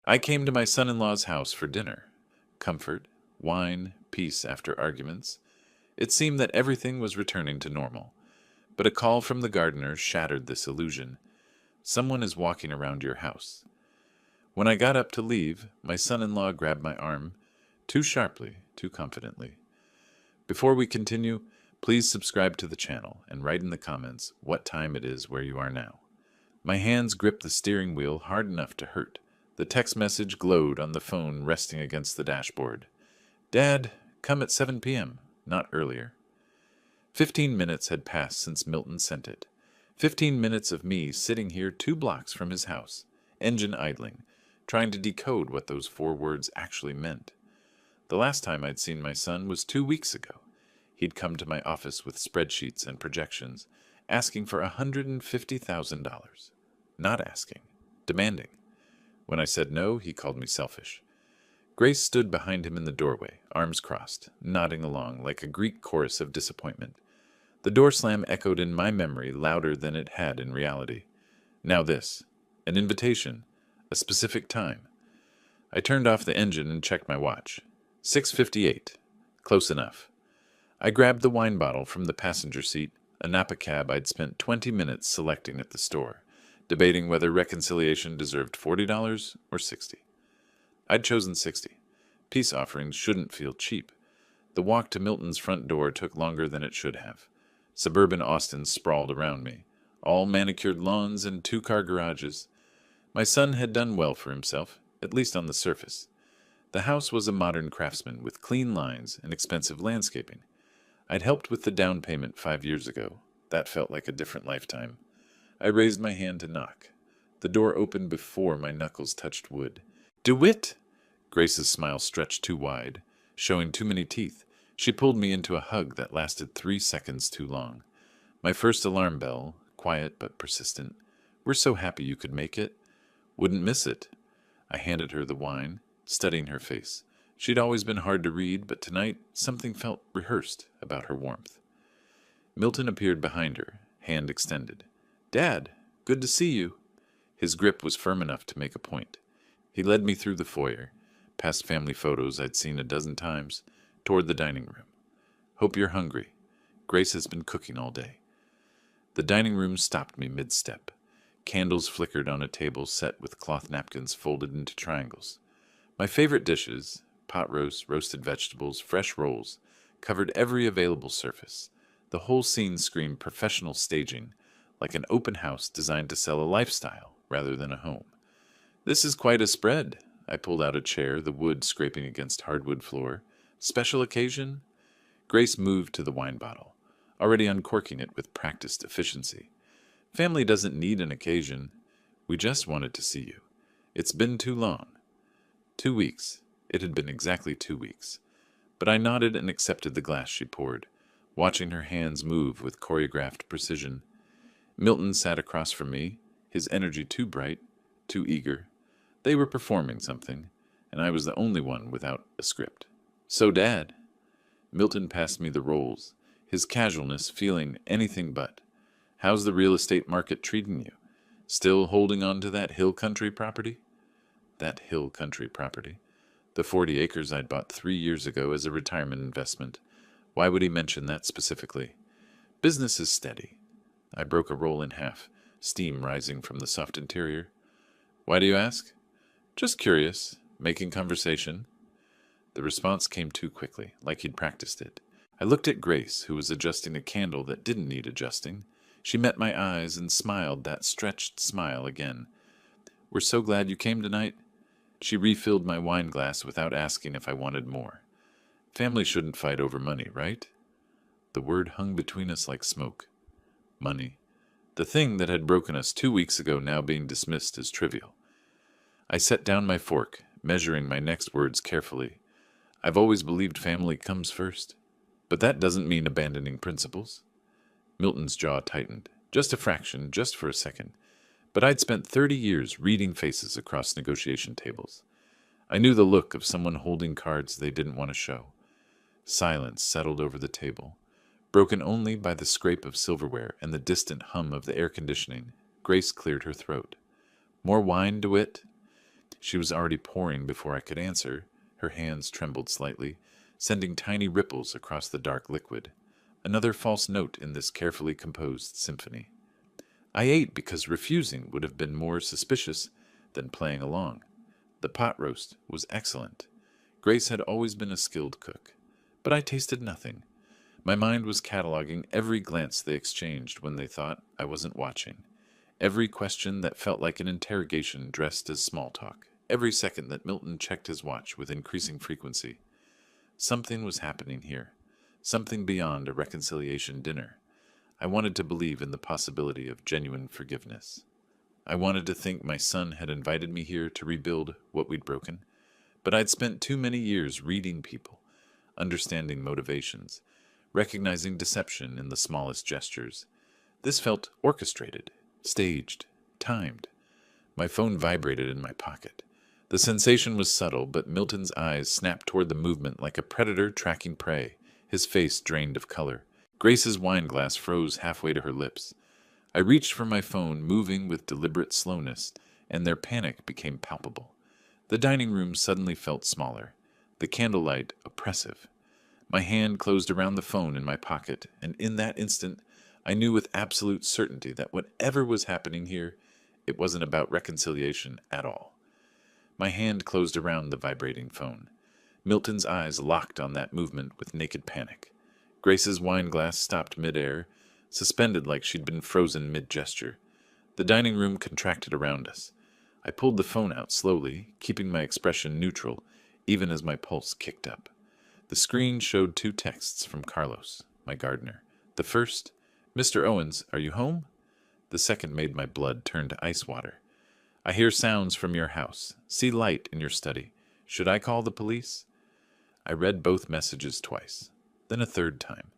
I came to my son-in-law's house for dinner. Comfort, wine, peace after arguments. It seemed that everything was returning to normal. But a call from the gardener shattered this illusion. Someone is walking around your house. When I got up to leave, my son-in-law grabbed my arm, too sharply, too confidently. Before we continue, please subscribe to the channel and write in the comments what time it is where you are now. My hands gripped the steering wheel hard enough to hurt. The text message glowed on the phone resting against the dashboard. Dad, come at 7 p.m., not earlier. 15 minutes had passed since Milton sent it. 15 minutes of me sitting here 2 blocks from his house, engine idling, trying to decode what those 4 words actually meant. The last time I'd seen my son was 2 weeks ago. He'd come to my office with spreadsheets and projections, asking for $150,000. Not asking, demanding. When I said no, he called me selfish. Grace stood behind him in the doorway, arms crossed, nodding along like a Greek chorus of disappointment. The door slam echoed in my memory louder than it had in reality. Now this, an invitation, a specific time. I turned off the engine and checked my watch. 6:58. Close enough. I grabbed the wine bottle from the passenger seat, a Napa cab I'd spent 20 minutes selecting at the store, debating whether reconciliation deserved $40 or $60. I'd chosen $60. Peace offerings shouldn't feel cheap. The walk to Milton's front door took longer than it should have. Suburban Austin sprawled around me, all manicured lawns and 2-car garages. My son had done well for himself, at least on the surface. The house was a modern craftsman with clean lines and expensive landscaping. I'd helped with the down payment 5 years ago. That felt like a different lifetime. I raised my hand to knock. The door opened before my knuckles touched wood. DeWitt! Grace's smile stretched too wide, showing too many teeth. She pulled me into a hug that lasted 3 seconds too long. My first alarm bell, quiet but persistent. We're so happy you could make it. Wouldn't miss it. I handed her the wine, studying her face. She'd always been hard to read, but tonight something felt rehearsed about her warmth. Milton appeared behind her, hand extended. Dad, good to see you. His grip was firm enough to make a point. He led me through the foyer, past family photos I'd seen a dozen times, toward the dining room. Hope you're hungry. Grace has been cooking all day. The dining room stopped me mid-step. Candles flickered on a table set with cloth napkins folded into triangles. My favorite dishes, pot roast, roasted vegetables, fresh rolls, covered every available surface. The whole scene screamed professional staging, like an open house designed to sell a lifestyle rather than a home. This is quite a spread. I pulled out a chair, the wood scraping against hardwood floor. Special occasion? Grace moved to the wine bottle, already uncorking it with practiced efficiency. Family doesn't need an occasion. We just wanted to see you. It's been too long. 2 weeks. It had been exactly 2 weeks. But I nodded and accepted the glass she poured, watching her hands move with choreographed precision. Milton sat across from me, his energy too bright, too eager. They were performing something, and I was the only one without a script. So, Dad. Milton passed me the rolls, his casualness feeling anything but. How's the real estate market treating you? Still holding on to that hill country property? That hill country property. The 40 acres I'd bought 3 years ago as a retirement investment. Why would he mention that specifically? Business is steady. I broke a roll in half, steam rising from the soft interior. Why do you ask? Just curious, making conversation. The response came too quickly, like he'd practiced it. I looked at Grace, who was adjusting a candle that didn't need adjusting. She met my eyes and smiled that stretched smile again. We're so glad you came tonight. She refilled my wine glass without asking if I wanted more. Family shouldn't fight over money, right? The word hung between us like smoke. Money. The thing that had broken us 2 weeks ago now being dismissed as trivial. I set down my fork, measuring my next words carefully. I've always believed family comes first. But that doesn't mean abandoning principles. Milton's jaw tightened, just a fraction, just for a second. But I'd spent 30 years reading faces across negotiation tables. I knew the look of someone holding cards they didn't want to show. Silence settled over the table, broken only by the scrape of silverware and the distant hum of the air conditioning. Grace cleared her throat. More wine, DeWitt? She was already pouring before I could answer. Her hands trembled slightly, sending tiny ripples across the dark liquid. Another false note in this carefully composed symphony. I ate because refusing would have been more suspicious than playing along. The pot roast was excellent. Grace had always been a skilled cook, but I tasted nothing. My mind was cataloging every glance they exchanged when they thought I wasn't watching, every question that felt like an interrogation dressed as small talk, every second that Milton checked his watch with increasing frequency. Something was happening here, something beyond a reconciliation dinner. I wanted to believe in the possibility of genuine forgiveness. I wanted to think my son had invited me here to rebuild what we'd broken, but I'd spent too many years reading people, understanding motivations, recognizing deception in the smallest gestures. This felt orchestrated, staged, timed. My phone vibrated in my pocket. The sensation was subtle, but Milton's eyes snapped toward the movement like a predator tracking prey, his face drained of color. Grace's wine glass froze halfway to her lips. I reached for my phone, moving with deliberate slowness, and their panic became palpable. The dining room suddenly felt smaller, the candlelight oppressive. My hand closed around the phone in my pocket, and in that instant, I knew with absolute certainty that whatever was happening here, it wasn't about reconciliation at all. My hand closed around the vibrating phone. Milton's eyes locked on that movement with naked panic. Grace's wine glass stopped midair, suspended like she'd been frozen mid-gesture. The dining room contracted around us. I pulled the phone out slowly, keeping my expression neutral, even as my pulse kicked up. The screen showed 2 texts from Carlos, my gardener. The first, "Mr. Owens, are you home?" The second made my blood turn to ice water. "I hear sounds from your house. See light in your study. Should I call the police?" I read both messages twice, then a third time,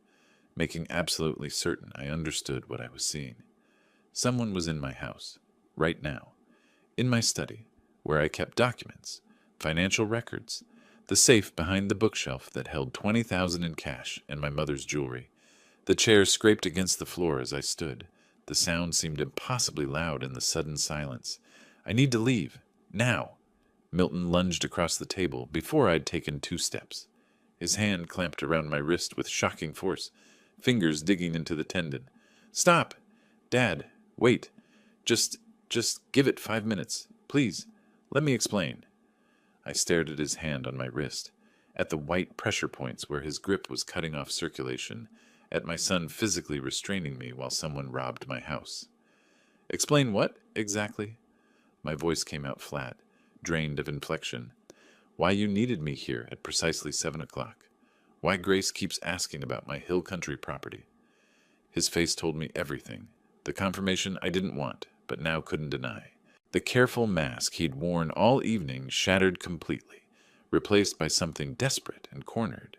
making absolutely certain I understood what I was seeing. Someone was in my house, right now, in my study, where I kept documents, financial records, the safe behind the bookshelf that held $20,000 in cash and my mother's jewelry. The chair scraped against the floor as I stood. The sound seemed impossibly loud in the sudden silence. "I need to leave. Now." Milton lunged across the table before I'd taken 2 steps. His hand clamped around my wrist with shocking force, fingers digging into the tendon. "Stop! Dad, wait. Just give it 5 minutes. Please, let me explain." I stared at his hand on my wrist, at the white pressure points where his grip was cutting off circulation, at my son physically restraining me while someone robbed my house. "Explain what, exactly?" My voice came out flat, drained of inflection. "Why you needed me here at precisely 7 o'clock. Why Grace keeps asking about my hill country property." His face told me everything, the confirmation I didn't want, but now couldn't deny. The careful mask he'd worn all evening shattered completely, replaced by something desperate and cornered.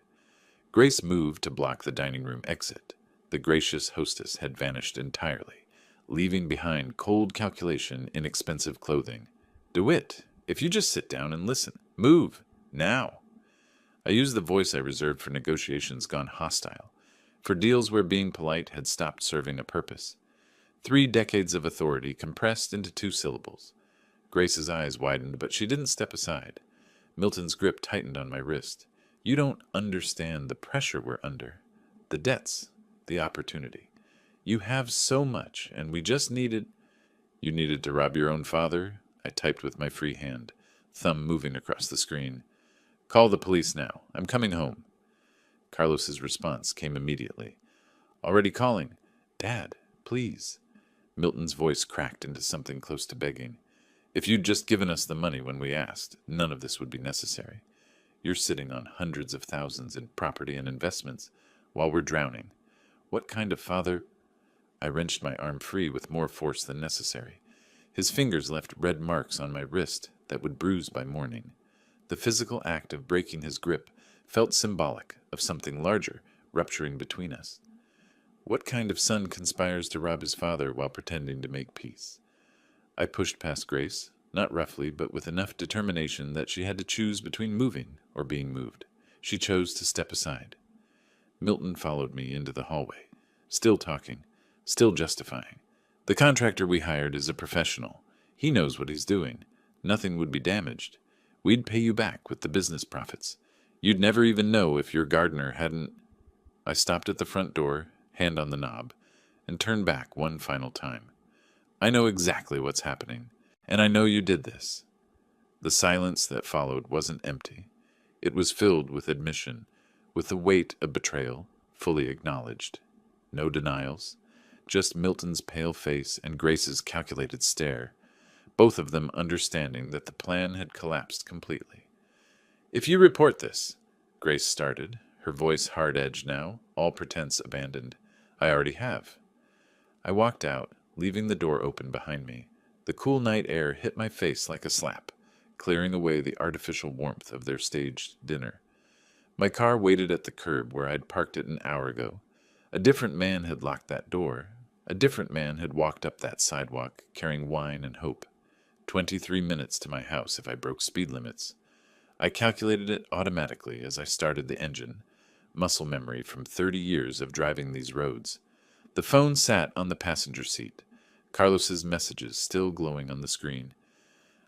Grace moved to block the dining room exit. The gracious hostess had vanished entirely, leaving behind cold calculation in expensive clothing. "DeWitt, if you just sit down and listen. Move. Now." I used the voice I reserved for negotiations gone hostile, for deals where being polite had stopped serving a purpose. 3 decades of authority compressed into 2 syllables. Grace's eyes widened, but she didn't step aside. Milton's grip tightened on my wrist. "You don't understand the pressure we're under. The debts, the opportunity. You have so much, and we just needed—" "You needed to rob your own father?" I typed with my free hand, thumb moving across the screen. "Call the police now. I'm coming home." Carlos's response came immediately. "Already calling. Dad, please." Milton's voice cracked into something close to begging. "If you'd just given us the money when we asked, none of this would be necessary. You're sitting on hundreds of thousands in property and investments while we're drowning. What kind of father—" I wrenched my arm free with more force than necessary. His fingers left red marks on my wrist that would bruise by morning. The physical act of breaking his grip felt symbolic of something larger rupturing between us. What kind of son conspires to rob his father while pretending to make peace? I pushed past Grace, not roughly, but with enough determination that she had to choose between moving or being moved. She chose to step aside. Milton followed me into the hallway, still talking, still justifying. "The contractor we hired is a professional. He knows what he's doing. Nothing would be damaged. We'd pay you back with the business profits. You'd never even know if your gardener hadn't. I stopped at the front door, hand on the knob, and turned back one final time. I know exactly what's happening, and I know you did this. The silence that followed wasn't empty. It was filled with admission, with the weight of betrayal fully acknowledged. No denials, just Milton's pale face and Grace's calculated stare, both of them understanding that the plan had collapsed completely. "If you report this," Grace started, her voice hard-edged now, all pretense abandoned. "I already have." I walked out, leaving the door open behind me. The cool night air hit my face like a slap, clearing away the artificial warmth of their staged dinner. My car waited at the curb where I'd parked it an hour ago. A different man had locked that door. A different man had walked up that sidewalk, carrying wine and hope. 23 minutes to my house if I broke speed limits. I calculated it automatically as I started the engine, muscle memory from 30 years of driving these roads. The phone sat on the passenger seat, Carlos's messages still glowing on the screen.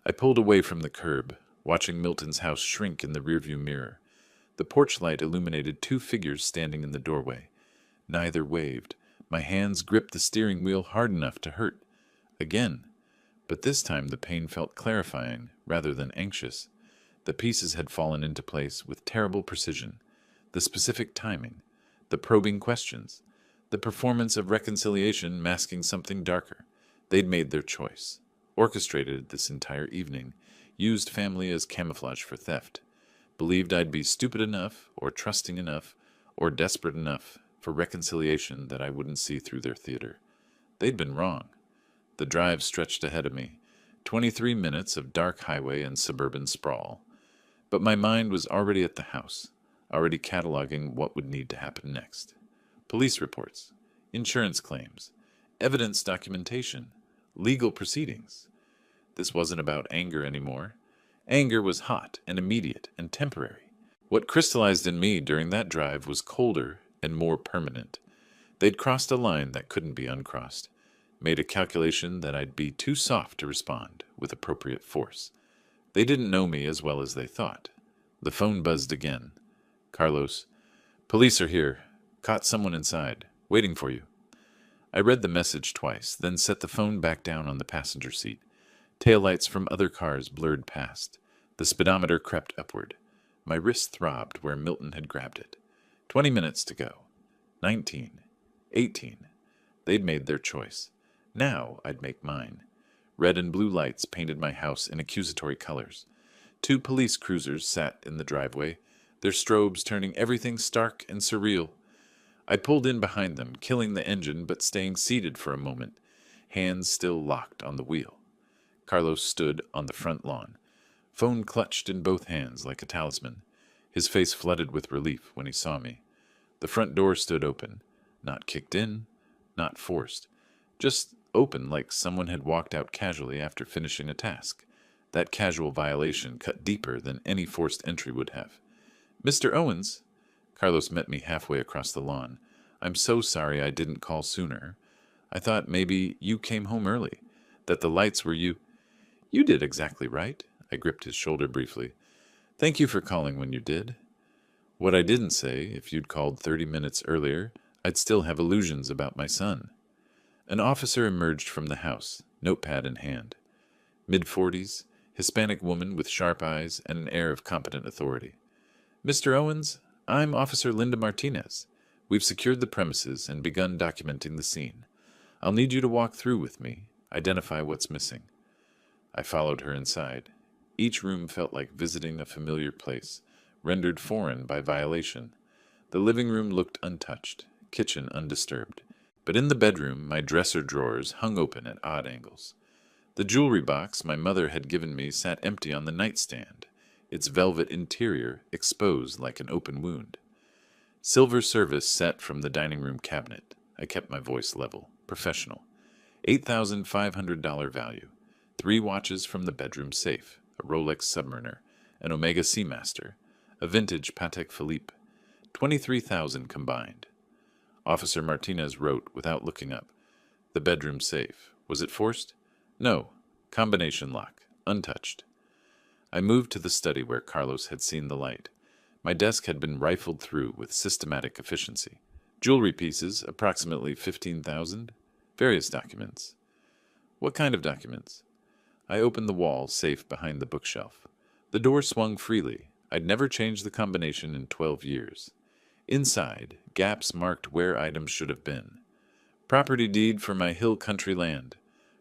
I pulled away from the curb, watching Milton's house shrink in the rearview mirror. The porch light illuminated two figures standing in the doorway. Neither waved. My hands gripped the steering wheel hard enough to hurt. Again. But this time the pain felt clarifying, rather than anxious. The pieces had fallen into place with terrible precision. The specific timing. The probing questions. The performance of reconciliation masking something darker. They'd made their choice. Orchestrated this entire evening. Used family as camouflage for theft. Believed I'd be stupid enough, or trusting enough, or desperate enough for reconciliation that I wouldn't see through their theater. They'd been wrong. The drive stretched ahead of me, 23 minutes of dark highway and suburban sprawl. But my mind was already at the house, already cataloging what would need to happen next. Police reports, insurance claims, evidence documentation, legal proceedings. This wasn't about anger anymore. Anger was hot and immediate and temporary. What crystallized in me during that drive was colder and more permanent. They'd crossed a line that couldn't be uncrossed, made a calculation that I'd be too soft to respond with appropriate force. They didn't know me as well as they thought. The phone buzzed again. "Carlos, police are here. Caught someone inside. Waiting for you." I read the message twice, then set the phone back down on the passenger seat. Taillights from other cars blurred past. The speedometer crept upward. My wrist throbbed where Milton had grabbed it. 20 minutes to go. 19. 18. They'd made their choice. Now I'd make mine. Red and blue lights painted my house in accusatory colors. 2 police cruisers sat in the driveway, their strobes turning everything stark and surreal. I pulled in behind them, killing the engine but staying seated for a moment, hands still locked on the wheel. Carlos stood on the front lawn, phone clutched in both hands like a talisman, his face flooded with relief when he saw me. The front door stood open, not kicked in, not forced, just open like someone had walked out casually after finishing a task. That casual violation cut deeper than any forced entry would have. "Mr. Owens," Carlos met me halfway across the lawn. "I'm so sorry I didn't call sooner. I thought maybe you came home early, that the lights were you." "You did exactly right." I gripped his shoulder briefly. "Thank you for calling when you did. What I didn't say, if you'd called 30 minutes earlier, I'd still have illusions about my son." An officer emerged from the house, notepad in hand. Mid-40s, Hispanic woman with sharp eyes and an air of competent authority. "Mr. Owens, I'm Officer Linda Martinez. We've secured the premises and begun documenting the scene. I'll need you to walk through with me, identify what's missing." I followed her inside. Each room felt like visiting a familiar place, rendered foreign by violation. The living room looked untouched, kitchen undisturbed. But in the bedroom, my dresser drawers hung open at odd angles. The jewelry box my mother had given me sat empty on the nightstand, its velvet interior exposed like an open wound. Silver service set from the dining room cabinet. I kept my voice level, professional. $8,500 value. 3 watches from the bedroom safe, a Rolex Submariner, an Omega Seamaster, a vintage Patek Philippe. 23,000 combined. Officer Martinez wrote without looking up. "The bedroom safe. Was it forced?" "No. Combination lock. untouched. I moved to the study where Carlos had seen the light. My desk had been rifled through with systematic efficiency. Jewelry pieces, approximately 15,000. Various documents. What kind of documents? I opened the wall safe behind the bookshelf. The door swung freely. I'd never changed the combination in 12 years. Inside, gaps marked where items should have been. Property deed for my hill country land.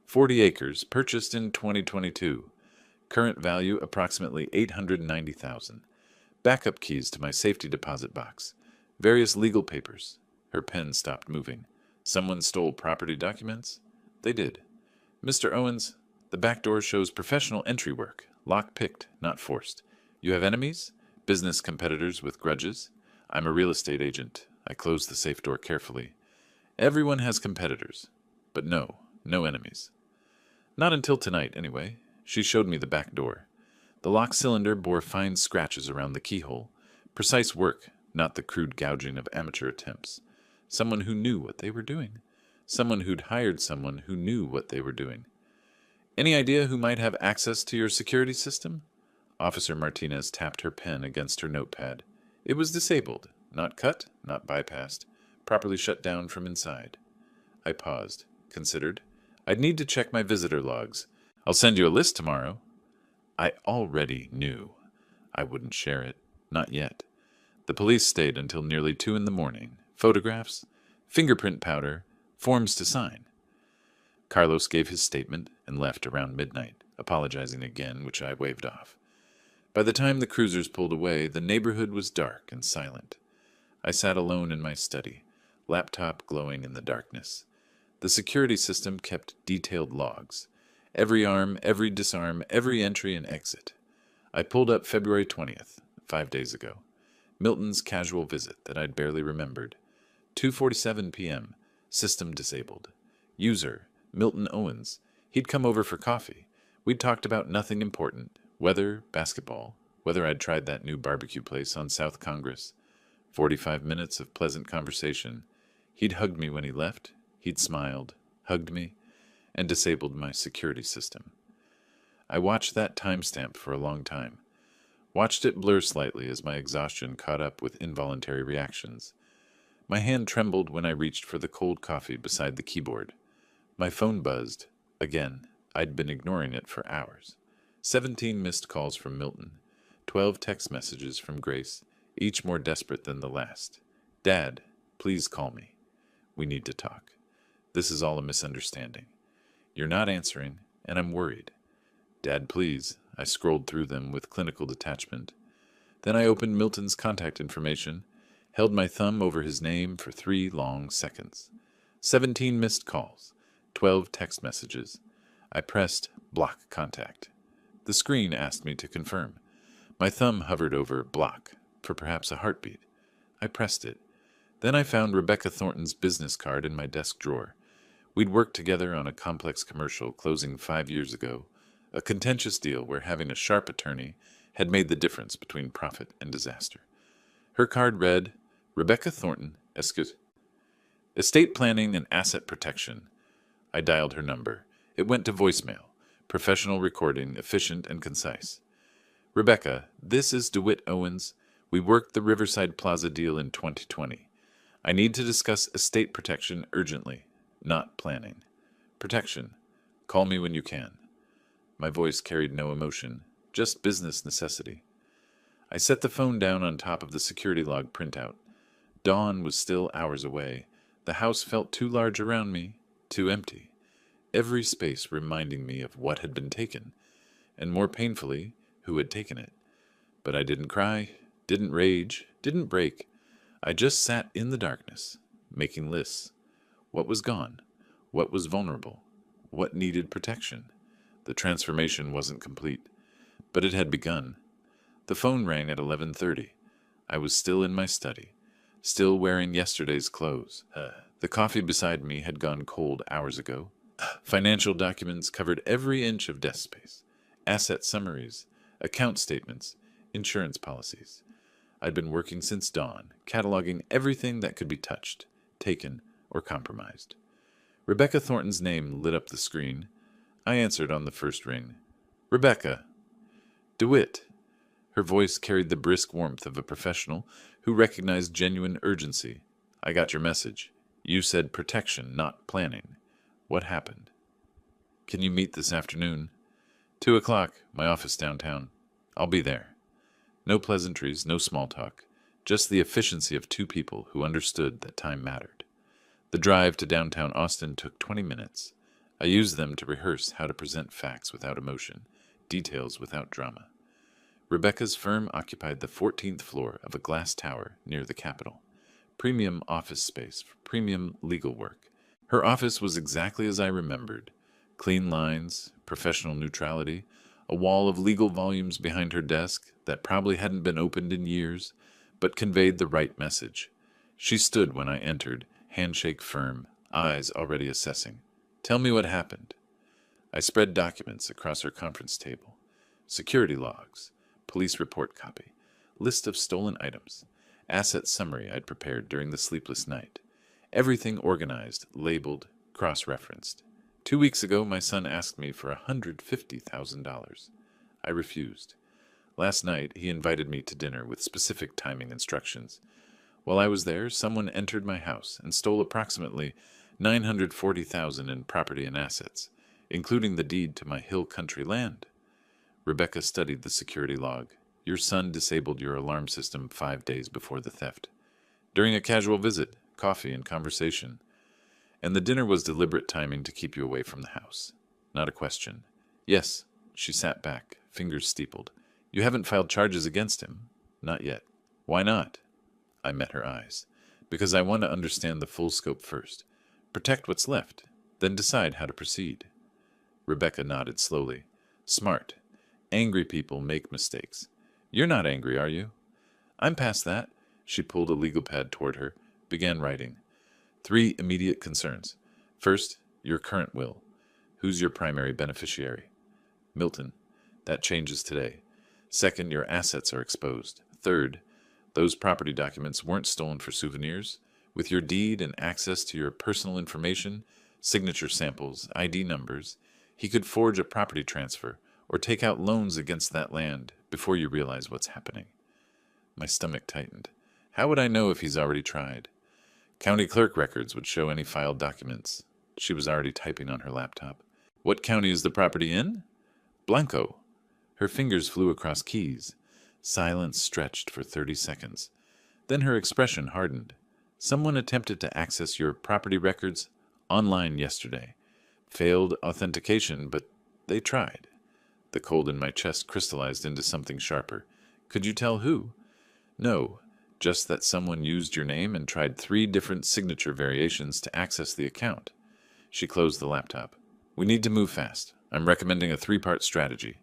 40 acres, purchased in 2022. Current value approximately $890,000. Backup keys to my safety deposit box. Various legal papers. Her pen stopped moving. Someone stole property documents? They did. Mr. Owens, the back door shows professional entry work. Lock-picked, not forced. You have enemies? Business competitors with grudges? I'm a real estate agent. I closed the safe door carefully. Everyone has competitors. But no enemies. Not until tonight, anyway. She showed me the back door. The lock cylinder bore fine scratches around the keyhole. Precise work, not the crude gouging of amateur attempts. Someone who knew what they were doing. Someone who'd hired someone who knew what they were doing. Any idea who might have access to your security system? Officer Martinez tapped her pen against her notepad. It was disabled, not cut, not bypassed, properly shut down from inside. I paused, considered. I'd need to check my visitor logs. I'll send you a list tomorrow. I already knew. I wouldn't share it. Not yet. The police stayed until nearly 2 a.m. Photographs, fingerprint powder, forms to sign. Carlos gave his statement and left around midnight, apologizing again, which I waved off. By the time the cruisers pulled away, the neighborhood was dark and silent. I sat alone in my study, laptop glowing in the darkness. The security system kept detailed logs. Every arm, every disarm, every entry and exit. I pulled up February 20th, 5 days ago. Milton's casual visit that I'd barely remembered. 2:47 p.m. System disabled. User, Milton Owens. He'd come over for coffee. We'd talked about nothing important. Weather, basketball, whether I'd tried that new barbecue place on South Congress. 45 minutes of pleasant conversation. He'd hugged me when he left. He'd smiled, hugged me, and disabled my security system. I watched that timestamp for a long time. Watched it blur slightly as my exhaustion caught up with involuntary reactions. My hand trembled when I reached for the cold coffee beside the keyboard. My phone buzzed. Again, I'd been ignoring it for hours. 17 missed calls from Milton. 12 text messages from Grace, each more desperate than the last. Dad, please call me. We need to talk. This is all a misunderstanding. You're not answering, and I'm worried. Dad, please. I scrolled through them with clinical detachment. Then I opened Milton's contact information, held my thumb over his name for 3 long seconds. 17 missed calls, 12 text messages. I pressed block contact. The screen asked me to confirm. My thumb hovered over block for perhaps a heartbeat. I pressed it. Then I found Rebecca Thornton's business card in my desk drawer. We'd worked together on a complex commercial closing 5 years ago, a contentious deal where having a sharp attorney had made the difference between profit and disaster. Her card read, Rebecca Thornton, Estate Planning and Asset Protection. I dialed her number. It went to voicemail. Professional recording, efficient and concise. Rebecca, this is DeWitt Owens. We worked the Riverside Plaza deal in 2020. I need to discuss estate protection urgently, not planning. Protection. Call me when you can. My voice carried no emotion, just business necessity. I set the phone down on top of the security log printout. Dawn was still hours away. The house felt too large around me, too empty. Every space reminding me of what had been taken, and more painfully, who had taken it. But I didn't cry, didn't rage, didn't break. I just sat in the darkness, making lists. What was gone? What was vulnerable? What needed protection? The transformation wasn't complete, but it had begun. The phone rang at 11:30. I was still in my study, still wearing yesterday's clothes. The coffee beside me had gone cold hours ago. Financial documents covered every inch of desk space. Asset summaries, account statements, insurance policies. I'd been working since dawn, cataloging everything that could be touched, taken, or compromised. Rebecca Thornton's name lit up the screen. I answered on the first ring. Rebecca. DeWitt. Her voice carried the brisk warmth of a professional who recognized genuine urgency. I got your message. You said protection, not planning. What happened? Can you meet this afternoon? 2 o'clock, my office downtown. I'll be there. No pleasantries, no small talk. Just the efficiency of two people who understood that time mattered. The drive to downtown Austin took 20 minutes. I used them to rehearse how to present facts without emotion, details without drama. Rebecca's firm occupied the 14th floor of a glass tower near the Capitol. Premium office space for premium legal work. Her office was exactly as I remembered. Clean lines, professional neutrality, a wall of legal volumes behind her desk that probably hadn't been opened in years, but conveyed the right message. She stood when I entered, handshake firm, eyes already assessing. Tell me what happened. I spread documents across her conference table. Security logs, police report copy, list of stolen items, asset summary I'd prepared during the sleepless night. Everything organized, labeled, cross-referenced. 2 weeks ago, my son asked me for $150,000. I refused. Last night, he invited me to dinner with specific timing instructions. While I was there, someone entered my house and stole approximately $940,000 in property and assets, including the deed to my hill country land. Rebecca studied the security log. Your son disabled your alarm system 5 days before the theft. During a casual visit, coffee and conversation. And the dinner was deliberate timing to keep you away from the house. Not a question. Yes, she sat back, fingers steepled. You haven't filed charges against him? Not yet. Why not? I met her eyes. Because I want to understand the full scope first. Protect what's left, then decide how to proceed. Rebecca nodded slowly. Smart. Angry people make mistakes. You're not angry, are you? I'm past that. She pulled a legal pad toward her, began writing. 3 immediate concerns. First, your current will. Who's your primary beneficiary? Milton. That changes today. Second, your assets are exposed. Third, those property documents weren't stolen for souvenirs. With your deed and access to your personal information, signature samples, ID numbers, he could forge a property transfer or take out loans against that land before you realize what's happening. My stomach tightened. How would I know if he's already tried? County clerk records would show any filed documents. She was already typing on her laptop. What county is the property in? Blanco. Her fingers flew across keys. Silence stretched for 30 seconds. Then her expression hardened. Someone attempted to access your property records online yesterday. Failed authentication, but they tried. The cold in my chest crystallized into something sharper. Could you tell who? No, just that someone used your name and tried 3 different signature variations to access the account. She closed the laptop. We need to move fast. I'm recommending a 3-part strategy.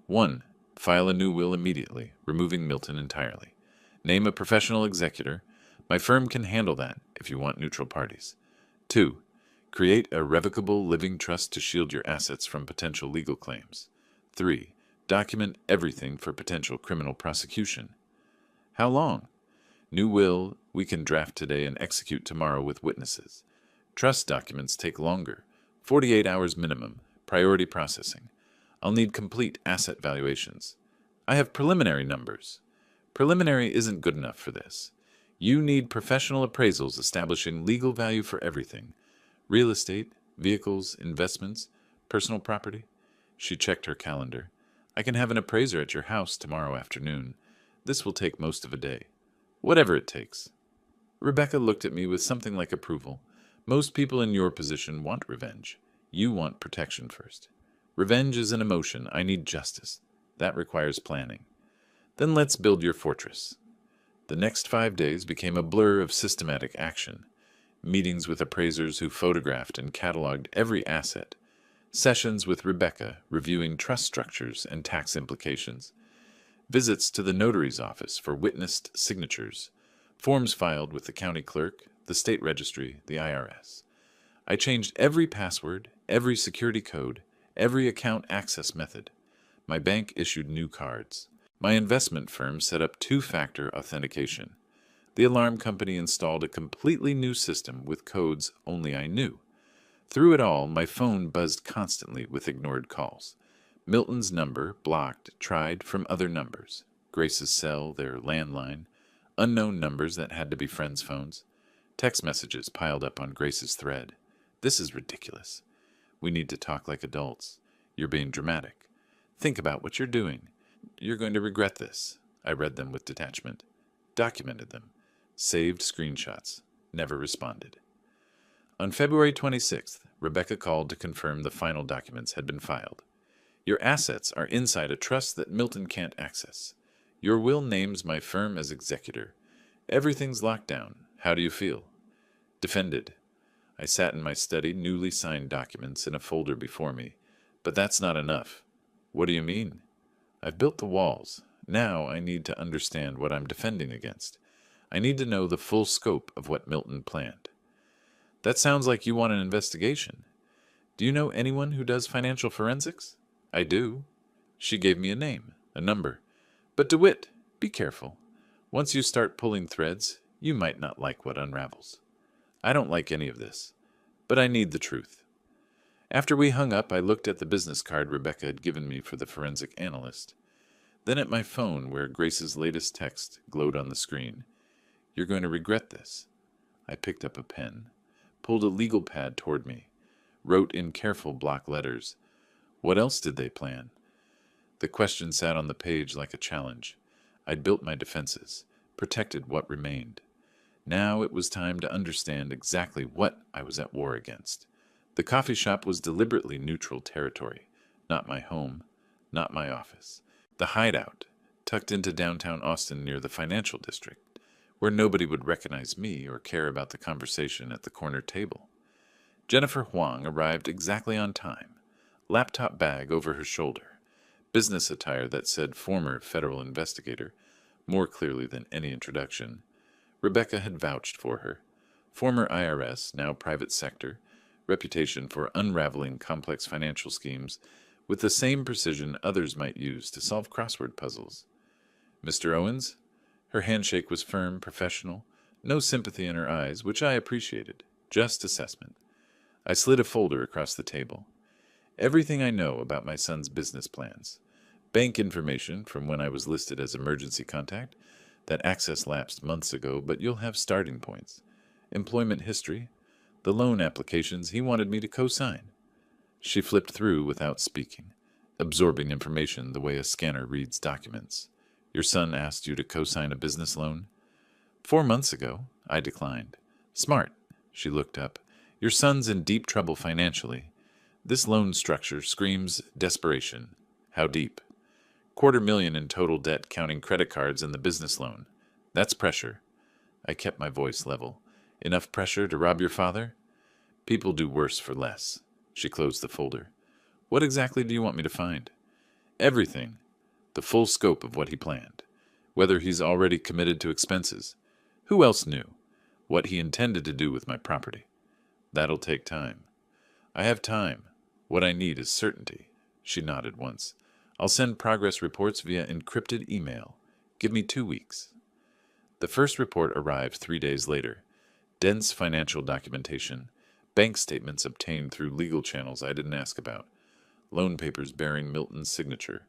1. File a new will immediately, removing Milton entirely. Name a professional executor. My firm can handle that if you want neutral parties. 2. Create a revocable living trust to shield your assets from potential legal claims. 3. Document everything for potential criminal prosecution. How long? New will we can draft today and execute tomorrow with witnesses. Trust documents take longer. 48 hours minimum. Priority processing. I'll need complete asset valuations. I have preliminary numbers. Preliminary isn't good enough for this. You need professional appraisals establishing legal value for everything. Real estate, vehicles, investments, personal property. She checked her calendar. I can have an appraiser at your house tomorrow afternoon. This will take most of a day. Whatever it takes. Rebecca looked at me with something like approval. Most people in your position want revenge. You want protection first. Revenge is an emotion. I need justice. That requires planning. Then let's build your fortress. The next 5 days became a blur of systematic action. Meetings with appraisers who photographed and cataloged every asset. Sessions with Rebecca reviewing trust structures and tax implications. Visits to the notary's office for witnessed signatures. Forms filed with the county clerk, the state registry, the IRS. I changed every password, every security code, every account access method. My bank issued new cards. My investment firm set up 2-factor authentication. The alarm company installed a completely new system with codes only I knew. Through it all, my phone buzzed constantly with ignored calls. Milton's number blocked, tried from other numbers. Grace's cell, their landline, unknown numbers that had to be friends' phones. Text messages piled up on Grace's thread. This is ridiculous. We need to talk like adults. You're being dramatic. Think about what you're doing. You're going to regret this. I read them with detachment. Documented them. Saved screenshots. Never responded. On February 26th, Rebecca called to confirm the final documents had been filed. Your assets are inside a trust that Milton can't access. Your will names my firm as executor. Everything's locked down. How do you feel? Defended. I sat in my study, newly signed documents in a folder before me. But that's not enough. What do you mean? I've built the walls. Now I need to understand what I'm defending against. I need to know the full scope of what Milton planned. That sounds like you want an investigation. Do you know anyone who does financial forensics? I do. She gave me a name, a number. But DeWitt, be careful. Once you start pulling threads, you might not like what unravels. I don't like any of this, but I need the truth. After we hung up, I looked at the business card Rebecca had given me for the forensic analyst. Then at my phone, where Grace's latest text glowed on the screen. You're going to regret this. I picked up a pen, pulled a legal pad toward me, wrote in careful block letters. What else did they plan? The question sat on the page like a challenge. I'd built my defenses, protected what remained. Now it was time to understand exactly what I was at war against. The coffee shop was deliberately neutral territory, not my home, not my office. The hideout, tucked into downtown Austin near the financial district, where nobody would recognize me or care about the conversation at the corner table. Jennifer Huang arrived exactly on time, laptop bag over her shoulder, business attire that said former federal investigator, more clearly than any introduction. Rebecca had vouched for her. Former IRS, now private sector, reputation for unraveling complex financial schemes with the same precision others might use to solve crossword puzzles. Mr. Owens? Her handshake was firm, professional, no sympathy in her eyes, which I appreciated, just assessment. I slid a folder across the table. Everything I know about my son's business plans. Bank information from when I was listed as emergency contact. That access lapsed months ago, but you'll have starting points. Employment history. The loan applications he wanted me to co-sign. She flipped through without speaking, absorbing information the way a scanner reads documents. Your son asked you to co-sign a business loan? 4 months ago, I declined. Smart. She looked up. Your son's in deep trouble financially. This loan structure screams desperation. How deep? $250,000 in total debt counting credit cards and the business loan. That's pressure. I kept my voice level. Enough pressure to rob your father? People do worse for less. She closed the folder. What exactly do you want me to find? Everything. The full scope of what he planned. Whether he's already committed to expenses. Who else knew? What he intended to do with my property. That'll take time. I have time. What I need is certainty. She nodded once. I'll send progress reports via encrypted email. Give me 2 weeks. The first report arrived 3 days later. Dense financial documentation. Bank statements obtained through legal channels I didn't ask about. Loan papers bearing Milton's signature.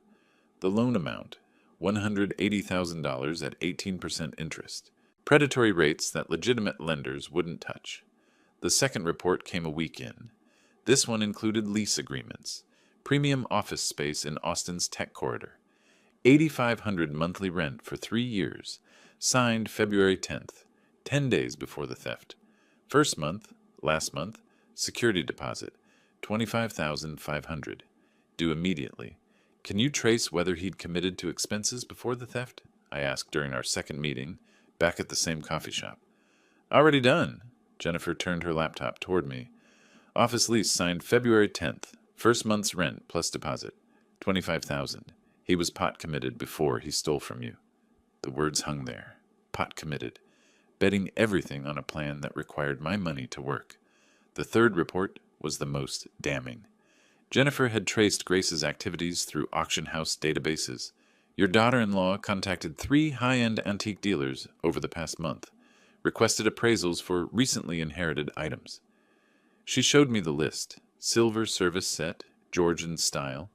The loan amount, $180,000 at 18% interest. Predatory rates that legitimate lenders wouldn't touch. The second report came a week in. This one included lease agreements. Premium office space in Austin's tech corridor. $8,500 monthly rent for 3 years. Signed February 10th, 10 days before the theft. First month, last month, security deposit, $25,500. Due immediately. Can you trace whether he'd committed to expenses before the theft? I asked during our second meeting, back at the same coffee shop. Already done. Jennifer turned her laptop toward me. Office lease signed February 10th. First month's rent plus deposit, $25,000. He was pot committed before he stole from you. The words hung there. Pot committed. Betting everything on a plan that required my money to work. The third report was the most damning. Jennifer had traced Grace's activities through auction house databases. Your daughter-in-law contacted 3 high-end antique dealers over the past month, requested appraisals for recently inherited items. She showed me the list. Silver service set, Georgian style,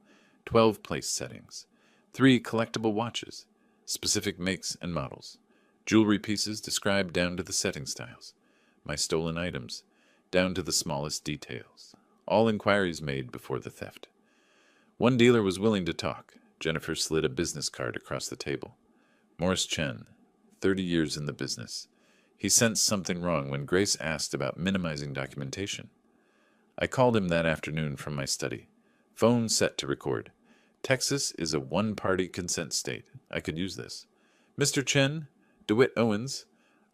12 place settings, 3 collectible watches, specific makes and models, jewelry pieces described down to the setting styles, my stolen items, down to the smallest details. All inquiries made before the theft. One dealer was willing to talk. Jennifer slid a business card across the table. Morris Chen, 30 years in the business. He sensed something wrong when Grace asked about minimizing documentation. I called him that afternoon from my study. Phone set to record. Texas is a one-party consent state. I could use this. Mr. Chen, DeWitt Owens,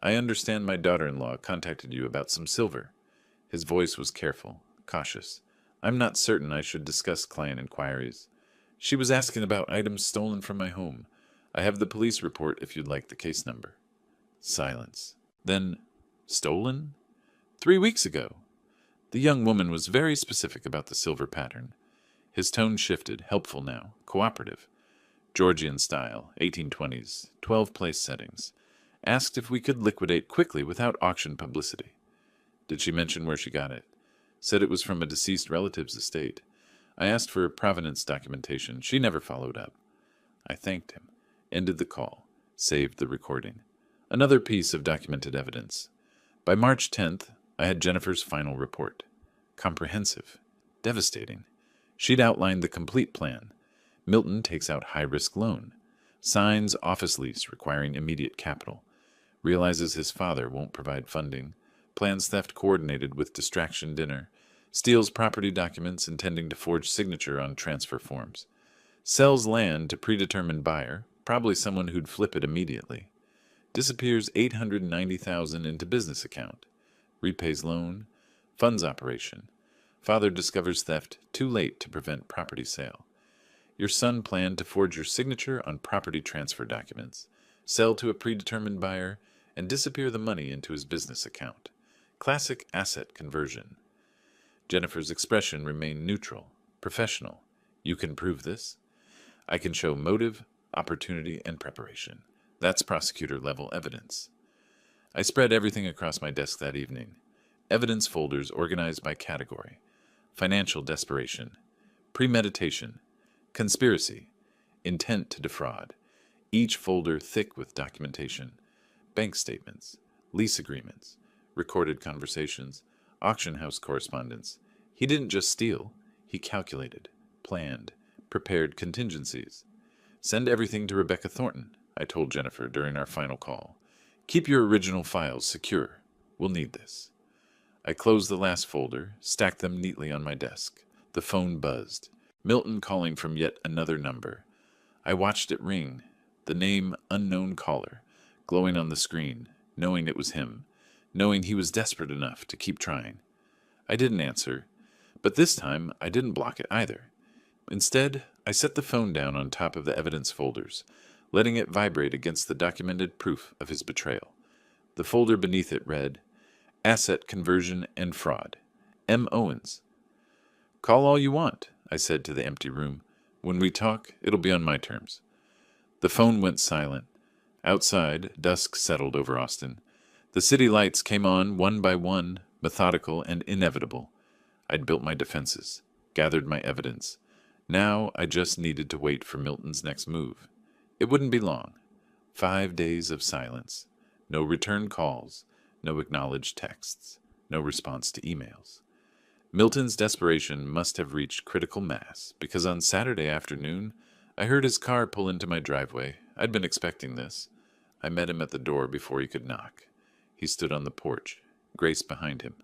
I understand my daughter-in-law contacted you about some silver. His voice was careful, cautious. I'm not certain I should discuss client inquiries. She was asking about items stolen from my home. I have the police report if you'd like the case number. Silence. Then, stolen? 3 weeks ago. The young woman was very specific about the silver pattern. His tone shifted, helpful now, cooperative. Georgian style, 1820s, 12 place settings. Asked if we could liquidate quickly without auction publicity. Did she mention where she got it? Said it was from a deceased relative's estate. I asked for provenance documentation. She never followed up. I thanked him, ended the call, saved the recording. Another piece of documented evidence. By March 10th, I had Jennifer's final report. Comprehensive. Devastating. She'd outlined the complete plan. Milton takes out high-risk loan. Signs office lease requiring immediate capital. Realizes his father won't provide funding. Plans theft coordinated with distraction dinner. Steals property documents intending to forge signature on transfer forms. Sells land to predetermined buyer, probably someone who'd flip it immediately. Disappears $890,000 into business account. Repays loan. Funds operation. Father discovers theft too late to prevent property sale. Your son planned to forge your signature on property transfer documents, sell to a predetermined buyer, and disappear the money into his business account. Classic asset conversion. Jennifer's expression remained neutral, professional. You can prove this? I can show motive, opportunity, and preparation. That's prosecutor-level evidence. I spread everything across my desk that evening. Evidence folders organized by category. Financial desperation. Premeditation. Conspiracy. Intent to defraud. Each folder thick with documentation. Bank statements. Lease agreements. Recorded conversations. Auction house correspondence. He didn't just steal. He calculated, planned, prepared contingencies. Send everything to Rebecca Thornton, I told Jennifer during our final call. Keep your original files secure. We'll need this. I closed the last folder, stacked them neatly on my desk. The phone buzzed. Milton calling from yet another number. I watched it ring, the name unknown caller, glowing on the screen, knowing it was him, knowing he was desperate enough to keep trying. I didn't answer, but this time I didn't block it either. Instead, I set the phone down on top of the evidence folders, letting it vibrate against the documented proof of his betrayal. The folder beneath it read, Asset Conversion and Fraud. M. Owens. Call all you want, I said to the empty room. When we talk, it'll be on my terms. The phone went silent. Outside, dusk settled over Austin. The city lights came on one by one, methodical and inevitable. I'd built my defenses, gathered my evidence. Now I just needed to wait for Milton's next move. It wouldn't be long. 5 days of silence. No return calls. No acknowledged texts. No response to emails. Milton's desperation must have reached critical mass, because on Saturday afternoon, I heard his car pull into my driveway. I'd been expecting this. I met him at the door before he could knock. He stood on the porch, Grace behind him,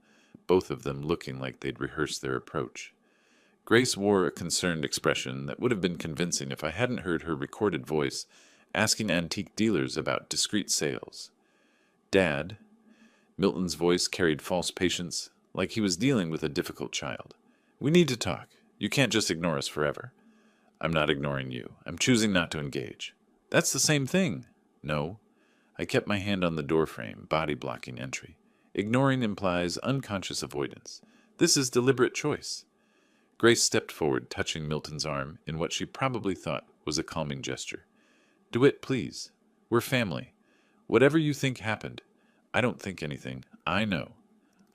both of them looking like they'd rehearsed their approach. Grace wore a concerned expression that would have been convincing if I hadn't heard her recorded voice asking antique dealers about discreet sales. Dad, Milton's voice carried false patience, like he was dealing with a difficult child. We need to talk. You can't just ignore us forever. I'm not ignoring you. I'm choosing not to engage. That's the same thing. No. I kept my hand on the doorframe, body-blocking entry. Ignoring implies unconscious avoidance. This is deliberate choice. Grace stepped forward, touching Milton's arm in what she probably thought was a calming gesture. DeWitt, please. We're family. Whatever you think happened, I don't think anything. I know.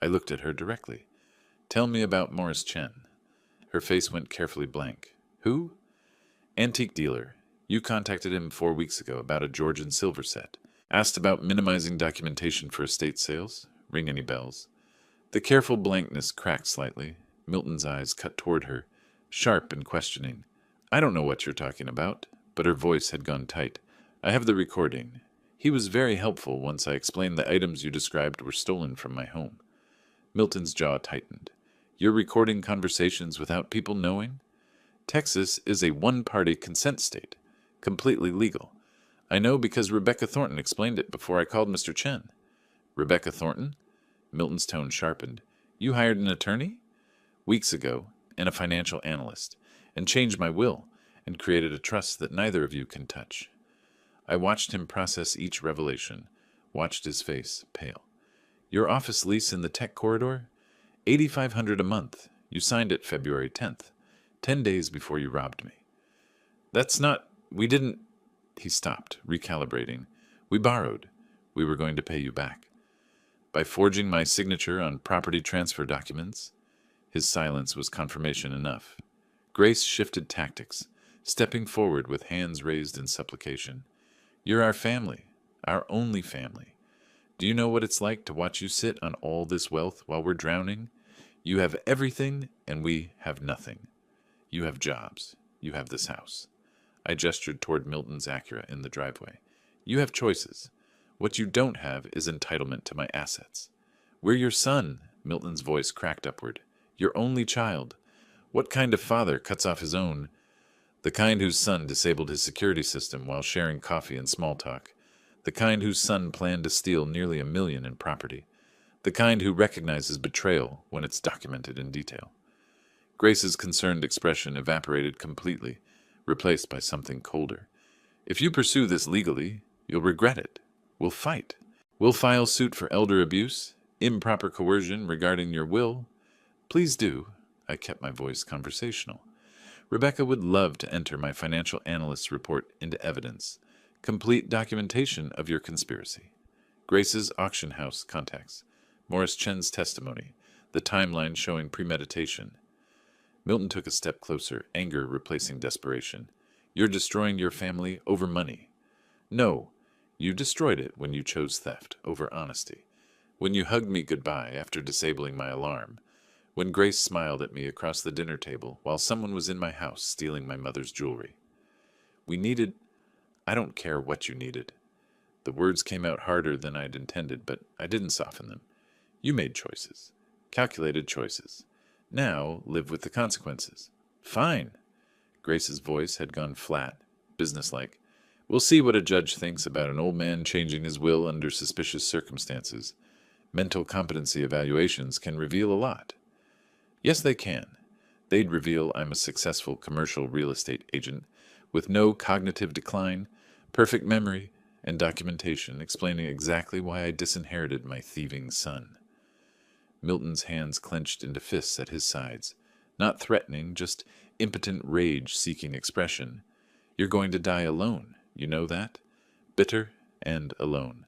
I looked at her directly. Tell me about Morris Chen. Her face went carefully blank. Who? Antique dealer. You contacted him 4 weeks ago about a Georgian silver set. Asked about minimizing documentation for estate sales. Ring any bells? The careful blankness cracked slightly. Milton's eyes cut toward her, sharp and questioning. I don't know what you're talking about, but her voice had gone tight. I have the recording. He was very helpful once I explained the items you described were stolen from my home. Milton's jaw tightened. You're recording conversations without people knowing? Texas is a one-party consent state, completely legal. I know because Rebecca Thornton explained it before I called Mr. Chen. Rebecca Thornton? Milton's tone sharpened. You hired an attorney? Weeks ago, and a financial analyst, and changed my will, and created a trust that neither of you can touch. I watched him process each revelation, watched his face pale. Your office lease in the tech corridor? $8,500 a month. You signed it February 10th, 10 days before you robbed me. That's not... We didn't... He stopped, recalibrating. We borrowed. We were going to pay you back. By forging my signature on property transfer documents. His silence was confirmation enough. Grace shifted tactics, stepping forward with hands raised in supplication. You're our family, our only family. Do you know what it's like to watch you sit on all this wealth while we're drowning? You have everything, and we have nothing. You have jobs. You have this house. I gestured toward Milton's Acura in the driveway. You have choices. What you don't have is entitlement to my assets. We're your son, Milton's voice cracked upward. Your only child. What kind of father cuts off his own? The kind whose son disabled his security system while sharing coffee and small talk. The kind whose son planned to steal nearly $1 million in property. The kind who recognizes betrayal when it's documented in detail. Grace's concerned expression evaporated completely, replaced by something colder. If you pursue this legally, you'll regret it. We'll fight. We'll file suit for elder abuse, improper coercion regarding your will. Please do. I kept my voice conversational. Rebecca would love to enter my financial analyst's report into evidence. Complete documentation of your conspiracy. Grace's auction house contacts. Morris Chen's testimony. The timeline showing premeditation. Milton took a step closer, anger replacing desperation. You're destroying your family over money. No, you destroyed it when you chose theft over honesty. When you hugged me goodbye after disabling my alarm. When Grace smiled at me across the dinner table while someone was in my house stealing my mother's jewelry. We needed... I don't care what you needed. The words came out harder than I'd intended, but I didn't soften them. You made choices. Calculated choices. Now, live with the consequences. Fine. Grace's voice had gone flat, businesslike. We'll see what a judge thinks about an old man changing his will under suspicious circumstances. Mental competency evaluations can reveal a lot. Yes, they can. They'd reveal I'm a successful commercial real estate agent with no cognitive decline, perfect memory, and documentation explaining exactly why I disinherited my thieving son. Milton's hands clenched into fists at his sides, not threatening, just impotent rage seeking expression. You're going to die alone, you know that? Bitter and alone.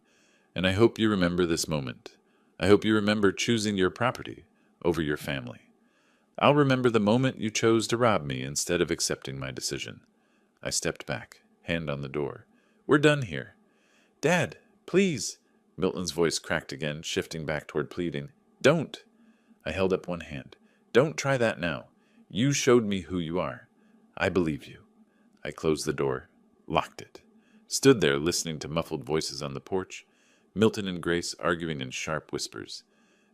And I hope you remember this moment. I hope you remember choosing your property over your family. I'll remember the moment you chose to rob me instead of accepting my decision. I stepped back, hand on the door. We're done here. Dad, please. Milton's voice cracked again, shifting back toward pleading. Don't. I held up one hand. Don't try that now. You showed me who you are. I believe you. I closed the door, locked it, stood there listening to muffled voices on the porch, Milton and Grace arguing in sharp whispers.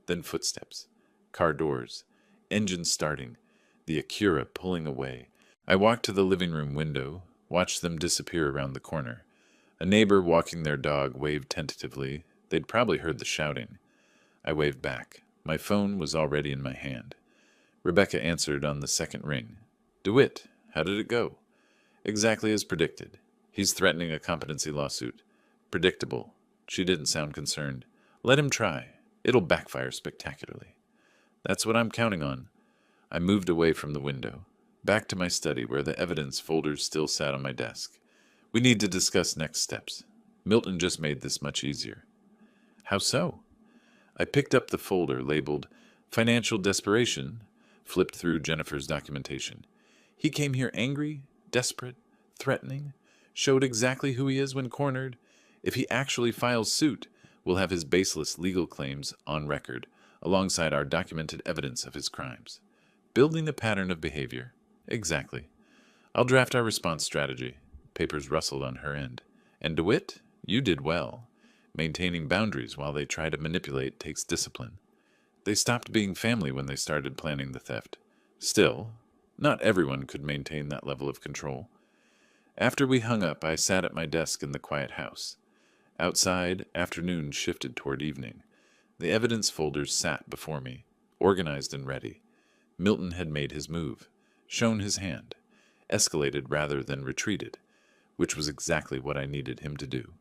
Then footsteps, car doors, engine starting, the Acura pulling away. I walked to the living room window, watched them disappear around the corner. A neighbor walking their dog waved tentatively. They'd probably heard the shouting. I waved back. My phone was already in my hand. Rebecca answered on the second ring. DeWitt, how did it go? Exactly as predicted. He's threatening a competency lawsuit. Predictable. She didn't sound concerned. Let him try. It'll backfire spectacularly. That's what I'm counting on. I moved away from the window, back to my study where the evidence folders still sat on my desk. We need to discuss next steps. Milton just made this much easier. How so? I picked up the folder labeled Financial Desperation, flipped through Jennifer's documentation. He came here angry, desperate, threatening, showed exactly who he is when cornered. If he actually files suit, we'll have his baseless legal claims on record, alongside our documented evidence of his crimes. Building a pattern of behavior. Exactly. I'll draft our response strategy. Papers rustled on her end. And DeWitt, you did well. Maintaining boundaries while they try to manipulate takes discipline. They stopped being family when they started planning the theft. Still, not everyone could maintain that level of control. After we hung up, I sat at my desk in the quiet house. Outside, afternoon shifted toward evening. The evidence folders sat before me, organized and ready. Milton had made his move, shown his hand, escalated rather than retreated, which was exactly what I needed him to do.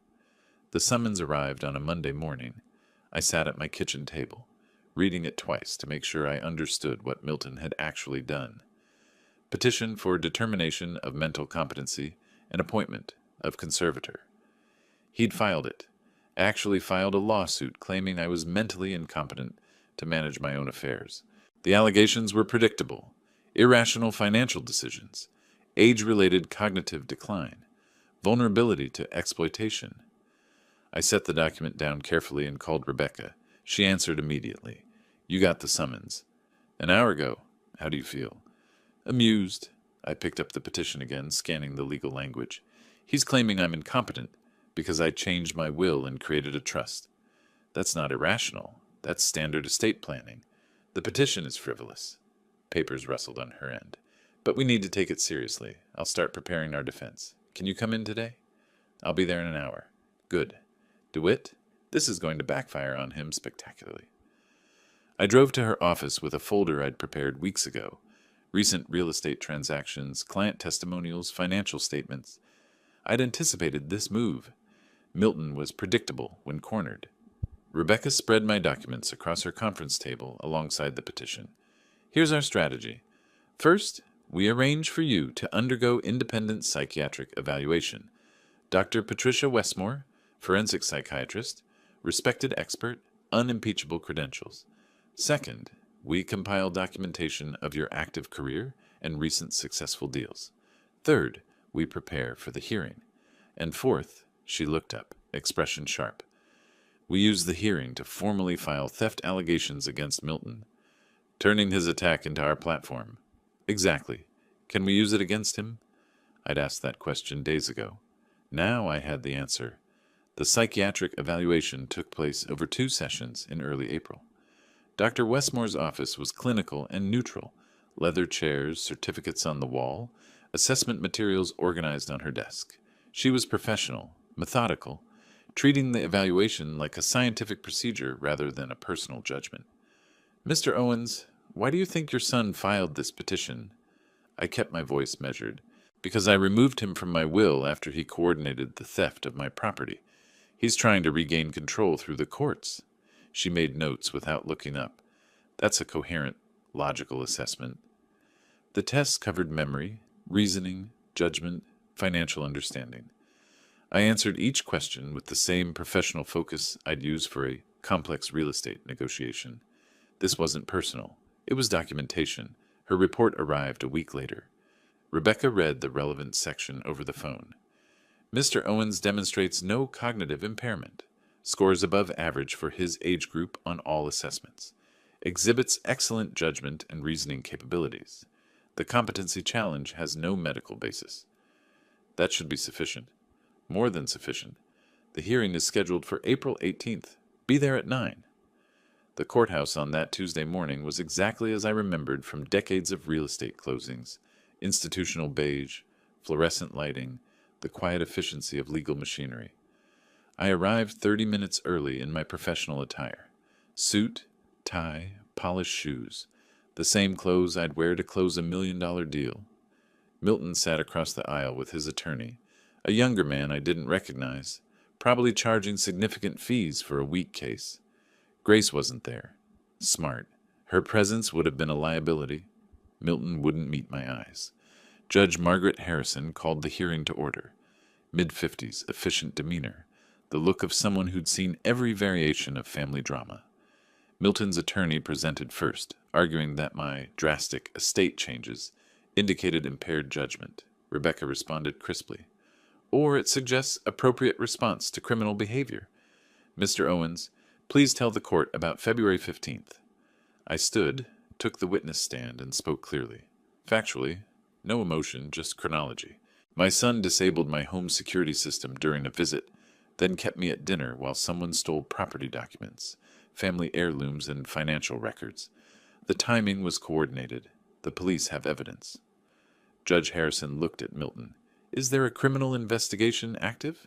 The summons arrived on a Monday morning. I sat at my kitchen table, reading it twice to make sure I understood what Milton had actually done. Petition for determination of mental competency and appointment of conservator. He'd filed it, actually filed a lawsuit claiming I was mentally incompetent to manage my own affairs. The allegations were predictable: irrational financial decisions, age-related cognitive decline, vulnerability to exploitation. I set the document down carefully and called Rebecca. She answered immediately. You got the summons. An hour ago. How do you feel? Amused. I picked up the petition again, scanning the legal language. He's claiming I'm incompetent because I changed my will and created a trust. That's not irrational. That's standard estate planning. The petition is frivolous. Papers rustled on her end. But we need to take it seriously. I'll start preparing our defense. Can you come in today? I'll be there in an hour. Good. DeWitt, this is going to backfire on him spectacularly. I drove to her office with a folder I'd prepared weeks ago. Recent real estate transactions, client testimonials, financial statements. I'd anticipated this move. Milton was predictable when cornered. Rebecca spread my documents across her conference table alongside the petition. Here's our strategy. First, we arrange for you to undergo independent psychiatric evaluation. Dr. Patricia Westmore, forensic psychiatrist, respected expert, unimpeachable credentials. Second, we compile documentation of your active career and recent successful deals. Third, we prepare for the hearing. And fourth, she looked up, expression sharp. We use the hearing to formally file theft allegations against Milton, turning his attack into our platform. Exactly. Can we use it against him? I'd asked that question days ago. Now I had the answer. The psychiatric evaluation took place over 2 sessions in early April. Dr. Westmore's office was clinical and neutral. Leather chairs, certificates on the wall, assessment materials organized on her desk. She was professional, methodical, treating the evaluation like a scientific procedure rather than a personal judgment. Mr. Owens, why do you think your son filed this petition? I kept my voice measured, because I removed him from my will after he coordinated the theft of my property. He's trying to regain control through the courts. She made notes without looking up. That's a coherent, logical assessment. The tests covered memory, reasoning, judgment, financial understanding. I answered each question with the same professional focus I'd use for a complex real estate negotiation. This wasn't personal. It was documentation. Her report arrived a week later. Rebecca read the relevant section over the phone. Mr. Owens demonstrates no cognitive impairment. Scores above average for his age group on all assessments. Exhibits excellent judgment and reasoning capabilities. The competency challenge has no medical basis. That should be sufficient. More than sufficient. The hearing is scheduled for April 18th. Be there at 9. The courthouse on that Tuesday morning was exactly as I remembered from decades of real estate closings. Institutional beige, fluorescent lighting, the quiet efficiency of legal machinery. I arrived 30 minutes early in my professional attire. Suit, tie, polished shoes. The same clothes I'd wear to close $1 million deal. Milton sat across the aisle with his attorney, a younger man I didn't recognize, probably charging significant fees for a weak case. Grace wasn't there. Smart. Her presence would have been a liability. Milton wouldn't meet my eyes. Judge Margaret Harrison called the hearing to order. Mid-50s, efficient demeanor. The look of someone who'd seen every variation of family drama. Milton's attorney presented first, arguing that my drastic estate changes indicated impaired judgment, Rebecca responded crisply. Or it suggests appropriate response to criminal behavior. Mr. Owens, please tell the court about February 15th. I stood, took the witness stand, and spoke clearly. Factually, no emotion, just chronology. My son disabled my home security system during a visit, then kept me at dinner while someone stole property documents, family heirlooms, and financial records. The timing was coordinated. The police have evidence. Judge Harrison looked at Milton. Is there a criminal investigation active?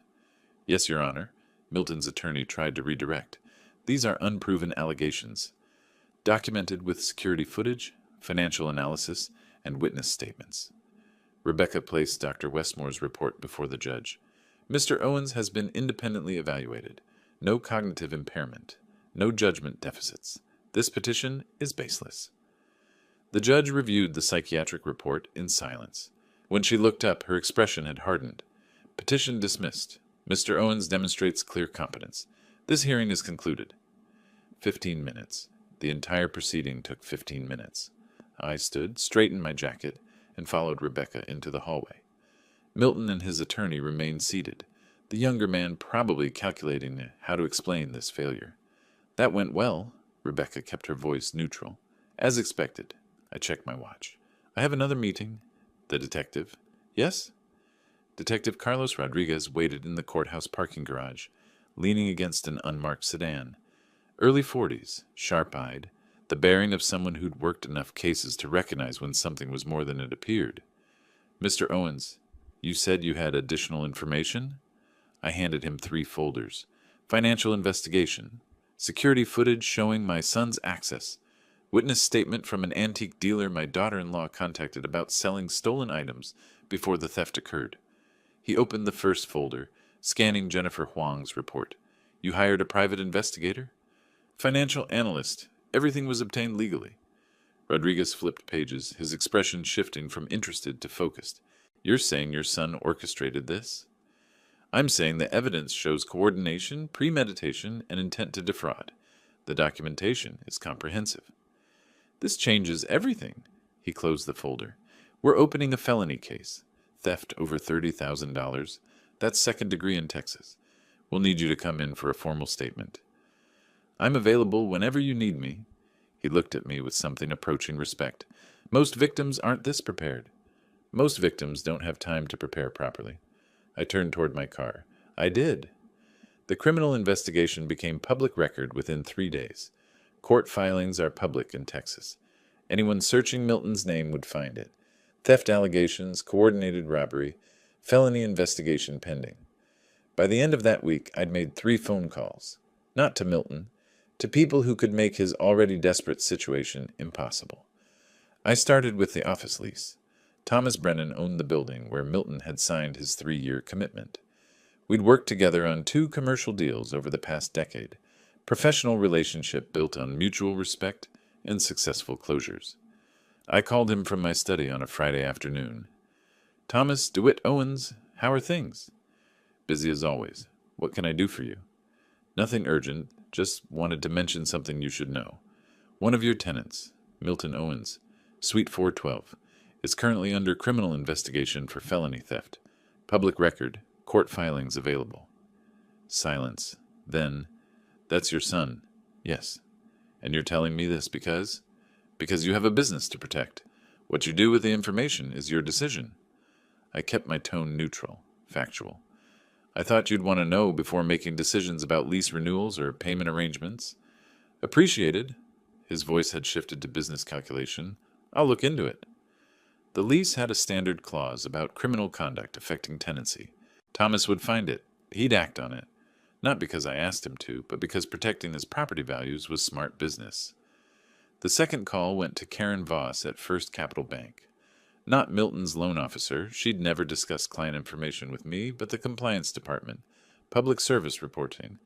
Yes, Your Honor. Milton's attorney tried to redirect. These are unproven allegations, documented with security footage, financial analysis, and witness statements. Rebecca placed Dr. Westmore's report before the judge. Mr. Owens has been independently evaluated. No cognitive impairment. No judgment deficits. This petition is baseless. The judge reviewed the psychiatric report in silence. When she looked up, her expression had hardened. Petition dismissed. Mr. Owens demonstrates clear competence. This hearing is concluded. 15 minutes. The entire proceeding took 15 minutes. I stood, straightened my jacket, and followed Rebecca into the hallway. Milton and his attorney remained seated, the younger man probably calculating how to explain this failure. That went well. Rebecca kept her voice neutral. As expected. I checked my watch. I have another meeting. The detective. Yes? Detective Carlos Rodriguez waited in the courthouse parking garage, leaning against an unmarked sedan. Early 40s, sharp-eyed, the bearing of someone who'd worked enough cases to recognize when something was more than it appeared. Mr. Owens, you said you had additional information? I handed him 3 folders. Financial investigation. Security footage showing my son's access. Witness statement from an antique dealer my daughter-in-law contacted about selling stolen items before the theft occurred. He opened the first folder, scanning Jennifer Huang's report. You hired a private investigator? Financial analyst. Everything was obtained legally. Rodriguez flipped pages, his expression shifting from interested to focused. You're saying your son orchestrated this? I'm saying the evidence shows coordination, premeditation, and intent to defraud. The documentation is comprehensive. This changes everything. He closed the folder. We're opening a felony case. Theft over $30,000. That's second degree in Texas. We'll need you to come in for a formal statement. I'm available whenever you need me. He looked at me with something approaching respect. Most victims aren't this prepared. Most victims don't have time to prepare properly. I turned toward my car. I did. The criminal investigation became public record within 3 days. Court filings are public in Texas. Anyone searching Milton's name would find it. Theft allegations, coordinated robbery, felony investigation pending. By the end of that week, I'd made 3 phone calls. Not to Milton, to people who could make his already desperate situation impossible. I started with the office lease. Thomas Brennan owned the building where Milton had signed his 3-year commitment. We'd worked together on 2 commercial deals over the past decade, professional relationship built on mutual respect and successful closures. I called him from my study on a Friday afternoon. Thomas DeWitt Owens, how are things? Busy as always. What can I do for you? Nothing urgent, just wanted to mention something you should know. One of your tenants, Milton Owens, Suite 412, is currently under criminal investigation for felony theft. Public record, court filings available. Silence. Then, that's your son. Yes. And you're telling me this because? Because you have a business to protect. What you do with the information is your decision. I kept my tone neutral, factual. I thought you'd want to know before making decisions about lease renewals or payment arrangements. Appreciated. His voice had shifted to business calculation. I'll look into it. The lease had a standard clause about criminal conduct affecting tenancy. Thomas would find it. He'd act on it. Not because I asked him to, but because protecting his property values was smart business. The second call went to Karen Voss at First Capital Bank. Not Milton's loan officer. She'd never discussed client information with me, but the compliance department. Public service reporting.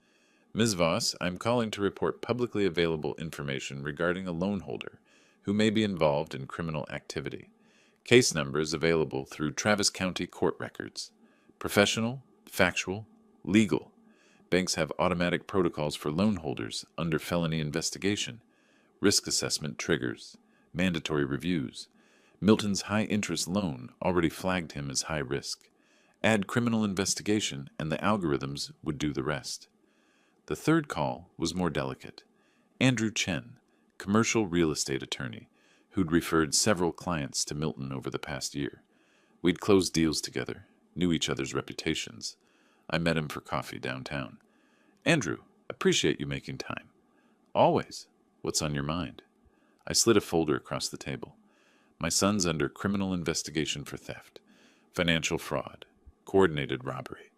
Ms. Voss, I'm calling to report publicly available information regarding a loan holder who may be involved in criminal activity. Case number is available through Travis County court records. Professional, factual, legal. Banks have automatic protocols for loan holders under felony investigation. Risk assessment triggers. Mandatory reviews. Milton's high-interest loan already flagged him as high risk. Add criminal investigation, and the algorithms would do the rest. The third call was more delicate. Andrew Chen, commercial real estate attorney, who'd referred several clients to Milton over the past year. We'd closed deals together, knew each other's reputations. I met him for coffee downtown. "Andrew, appreciate you making time." "Always. What's on your mind?" I slid a folder across the table. "My son's under criminal investigation for theft, financial fraud, coordinated robbery.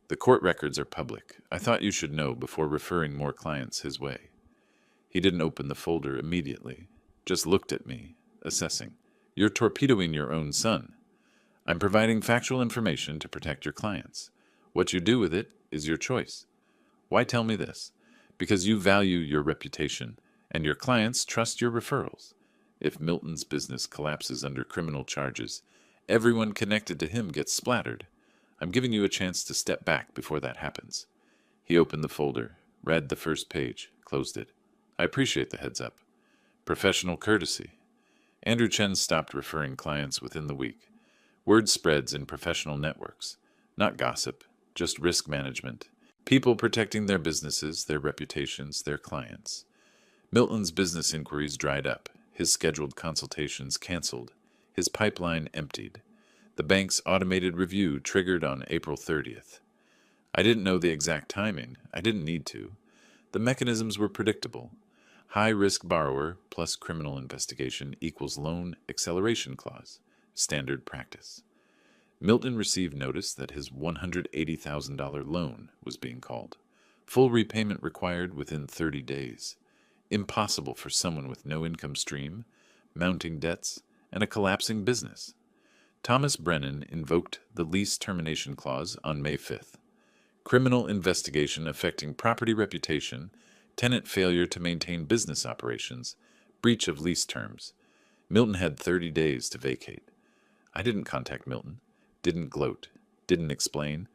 The court records are public. I thought you should know before referring more clients his way." He didn't open the folder immediately, just looked at me, assessing. "You're torpedoing your own son." "I'm providing factual information to protect your clients. What you do with it is your choice." "Why tell me this?" "Because you value your reputation, and your clients trust your referrals. If Milton's business collapses under criminal charges, everyone connected to him gets splattered. I'm giving you a chance to step back before that happens." He opened the folder, read the first page, closed it. "I appreciate the heads up. Professional courtesy." Andrew Chen stopped referring clients within the week. Word spreads in professional networks. Not gossip, just risk management. People protecting their businesses, their reputations, their clients. Milton's business inquiries dried up, his scheduled consultations canceled, his pipeline emptied. The bank's automated review triggered on April 30th. I didn't know the exact timing. I didn't need to. The mechanisms were predictable. High-risk borrower plus criminal investigation equals loan acceleration clause. Standard practice. Milton received notice that his $180,000 loan was being called. Full repayment required within 30 days. Impossible for someone with no income stream, mounting debts, and a collapsing business. Thomas Brennan invoked the lease termination clause on May 5th. Criminal investigation affecting property reputation, tenant failure to maintain business operations, breach of lease terms. Milton had 30 days to vacate. I didn't contact Milton, didn't gloat, didn't explain.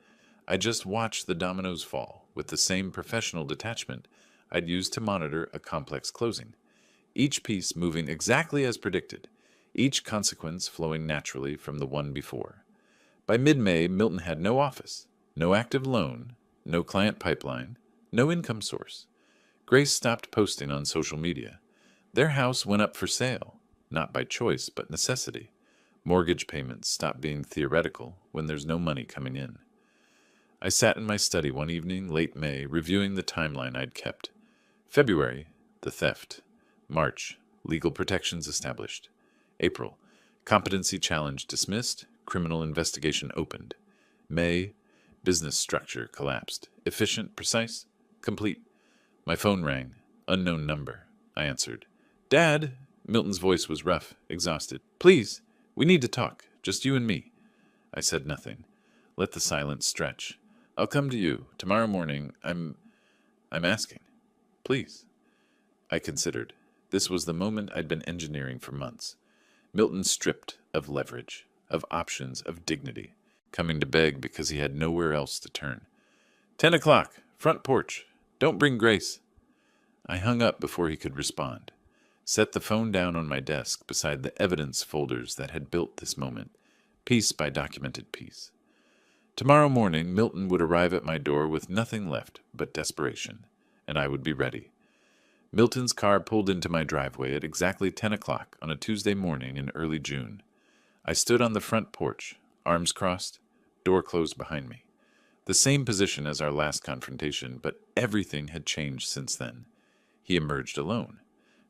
I just watched the dominoes fall with the same professional detachment I'd used to monitor a complex closing. Each piece moving exactly as predicted, each consequence flowing naturally from the one before. By mid-May, Milton had no office, no active loan, no client pipeline, no income source. Grace stopped posting on social media. Their house went up for sale, not by choice but necessity. Mortgage payments stopped being theoretical when there's no money coming in. I sat in my study one evening, late May, reviewing the timeline I'd kept. February, the theft. March, legal protections established. April, competency challenge dismissed, criminal investigation opened. May, business structure collapsed. Efficient, precise, complete. My phone rang. Unknown number. I answered. "Dad!" Milton's voice was rough, exhausted. "Please, we need to talk. Just you and me." I said nothing. Let the silence stretch. "I'll come to you. Tomorrow morning. I'm asking. Please." I considered. This was the moment I'd been engineering for months. Milton stripped of leverage, of options, of dignity, coming to beg because he had nowhere else to turn. 10 o'clock, front porch. Don't bring Grace." I hung up before he could respond. Set the phone down on my desk beside the evidence folders that had built this moment, piece by documented piece. Tomorrow morning, Milton would arrive at my door with nothing left but desperation, and I would be ready. Milton's car pulled into my driveway at exactly 10 o'clock on a Tuesday morning in early June. I stood on the front porch, arms crossed, door closed behind me. The same position as our last confrontation, but everything had changed since then. He emerged alone.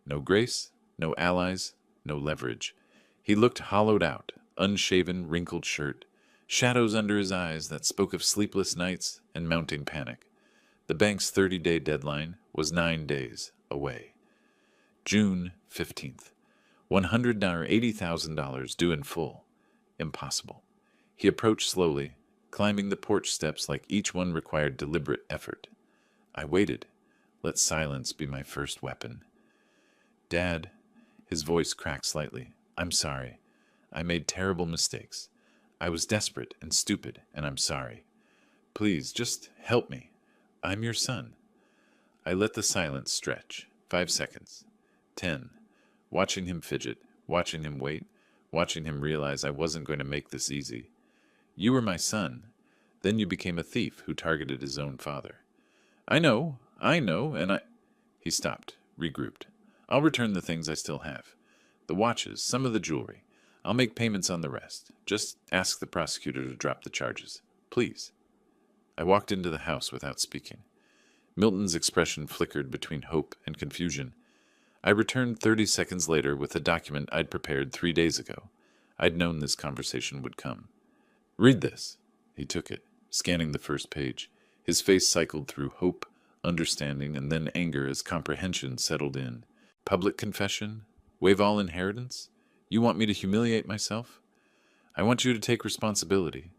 No Grace, no allies, no leverage. He looked hollowed out, unshaven, wrinkled shirt, shadows under his eyes that spoke of sleepless nights and mounting panic. The bank's 30-day deadline was 9 days away. June 15th. $180,000 due in full. Impossible. He approached slowly, climbing the porch steps like each one required deliberate effort. I waited. Let silence be my first weapon. "Dad," his voice cracked slightly. "I'm sorry. I made terrible mistakes. I was desperate and stupid, and I'm sorry. Please, just help me. I'm your son." I let the silence stretch. 5 seconds. 10. Watching him fidget, watching him wait, watching him realize I wasn't going to make this easy. You were my son. Then you became a thief who targeted his own father. I know, and I... He stopped, regrouped. I'll return the things I still have. The watches, some of the jewelry. I'll make payments on the rest. Just ask the prosecutor to drop the charges. Please. I walked into the house without speaking. Milton's expression flickered between hope and confusion. I returned 30 seconds later with a document I'd prepared 3 days ago. I'd known this conversation would come. Read this. He took it, scanning the first page. His face cycled through hope, understanding, and then anger as comprehension settled in. Public confession? Waive all inheritance? You want me to humiliate myself? I want you to take responsibility.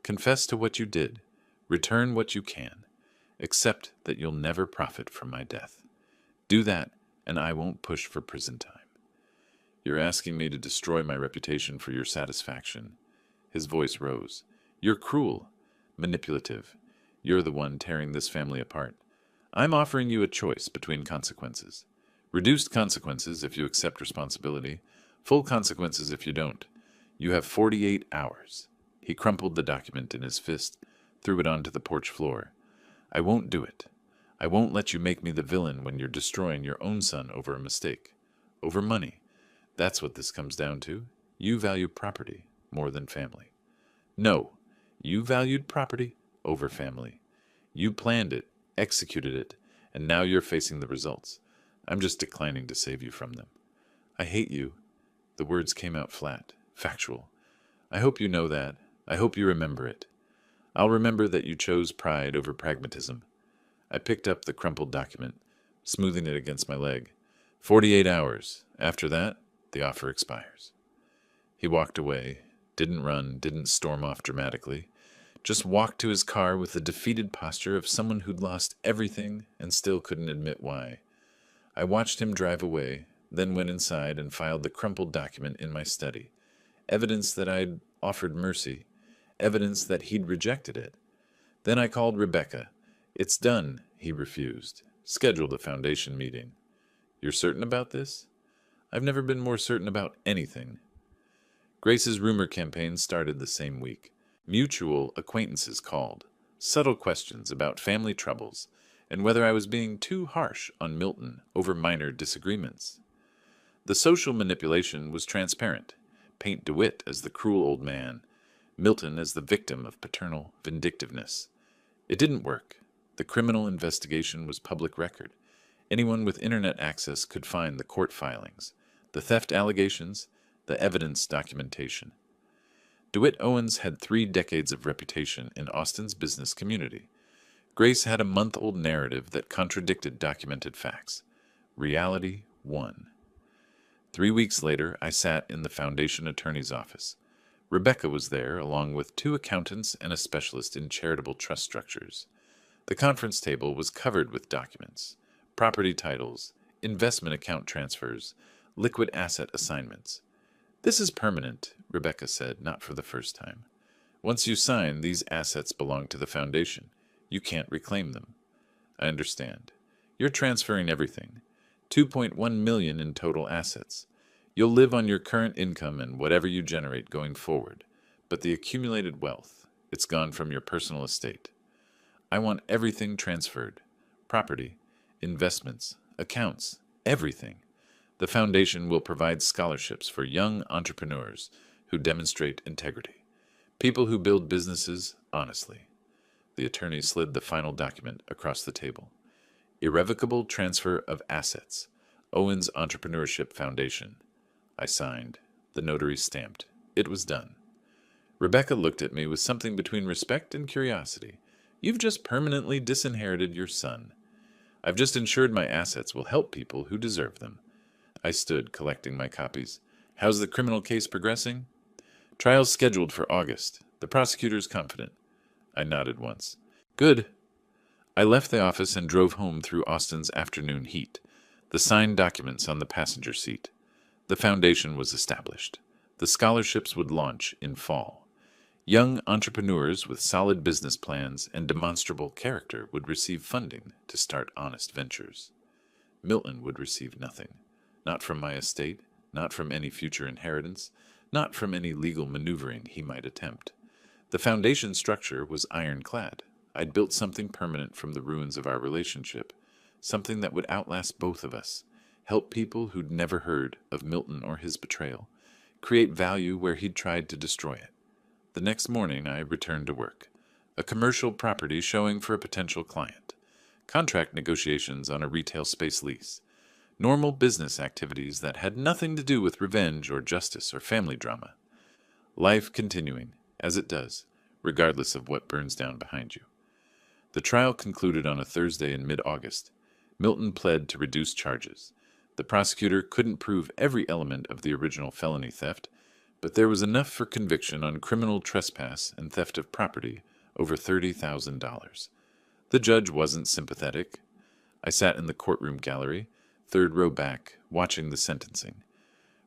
Confess to what you did. Return what you can. Accept that you'll never profit from my death. Do that, and I won't push for prison time. You're asking me to destroy my reputation for your satisfaction. His voice rose. You're cruel, manipulative. You're the one tearing this family apart. I'm offering you a choice between consequences. Reduced consequences if you accept responsibility. Full consequences if you don't. You have 48 hours. He crumpled the document in his fist, threw it onto the porch floor. I won't do it. I won't let you make me the villain when you're destroying your own son over a mistake. Over money. That's what this comes down to. You value property more than family. No, you valued property over family. You planned it, executed it, and now you're facing the results. I'm just declining to save you from them. I hate you. The words came out flat, factual. I hope you know that. I hope you remember it. I'll remember that you chose pride over pragmatism. I picked up the crumpled document, smoothing it against my leg. 48 hours. After that, the offer expires. He walked away, didn't run, didn't storm off dramatically, just walked to his car with the defeated posture of someone who'd lost everything and still couldn't admit why. I watched him drive away, then went inside and filed the crumpled document in my study. Evidence that I'd offered mercy. Evidence that he'd rejected it. Then I called Rebecca. It's done, he refused. Scheduled a foundation meeting. You're certain about this? I've never been more certain about anything. Grace's rumor campaign started the same week. Mutual acquaintances called. Subtle questions about family troubles and whether I was being too harsh on Milton over minor disagreements. The social manipulation was transparent. Paint DeWitt as the cruel old man, Milton as the victim of paternal vindictiveness. It didn't work. The criminal investigation was public record. Anyone with internet access could find the court filings, the theft allegations, the evidence documentation. DeWitt Owens had 3 decades of reputation in Austin's business community. Grace had a month-old narrative that contradicted documented facts. Reality won. 3 weeks later, I sat in the foundation attorney's office. Rebecca was there, along with 2 accountants and a specialist in charitable trust structures. The conference table was covered with documents, property titles, investment account transfers, liquid asset assignments. This is permanent, Rebecca said, not for the first time. Once you sign, these assets belong to the foundation. You can't reclaim them. I understand. You're transferring everything. $2.1 million in total assets. You'll live on your current income and whatever you generate going forward. But the accumulated wealth, it's gone from your personal estate. I want everything transferred. Property, investments, accounts, everything. The foundation will provide scholarships for young entrepreneurs who demonstrate integrity. People who build businesses honestly. The attorney slid the final document across the table. Irrevocable transfer of assets. Owens Entrepreneurship Foundation. I signed. The notary stamped. It was done. Rebecca looked at me with something between respect and curiosity. You've just permanently disinherited your son. I've just ensured my assets will help people who deserve them. I stood, collecting my copies. How's the criminal case progressing? Trial's scheduled for August. The prosecutor's confident. I nodded once. Good. I left the office and drove home through Austin's afternoon heat, the signed documents on the passenger seat. The foundation was established. The scholarships would launch in fall. Young entrepreneurs with solid business plans and demonstrable character would receive funding to start honest ventures. Milton would receive nothing. Not from my estate, not from any future inheritance, not from any legal maneuvering he might attempt. The foundation structure was ironclad. I'd built something permanent from the ruins of our relationship, something that would outlast both of us, help people who'd never heard of Milton or his betrayal, create value where he'd tried to destroy it. The next morning I returned to work. A commercial property showing for a potential client. Contract negotiations on a retail space lease. Normal business activities that had nothing to do with revenge or justice or family drama. Life continuing, as it does, regardless of what burns down behind you. The trial concluded on a Thursday in mid-August. Milton pled to reduce charges. The prosecutor couldn't prove every element of the original felony theft, but there was enough for conviction on criminal trespass and theft of property over $30,000. The judge wasn't sympathetic. I sat in the courtroom gallery, third row back, watching the sentencing.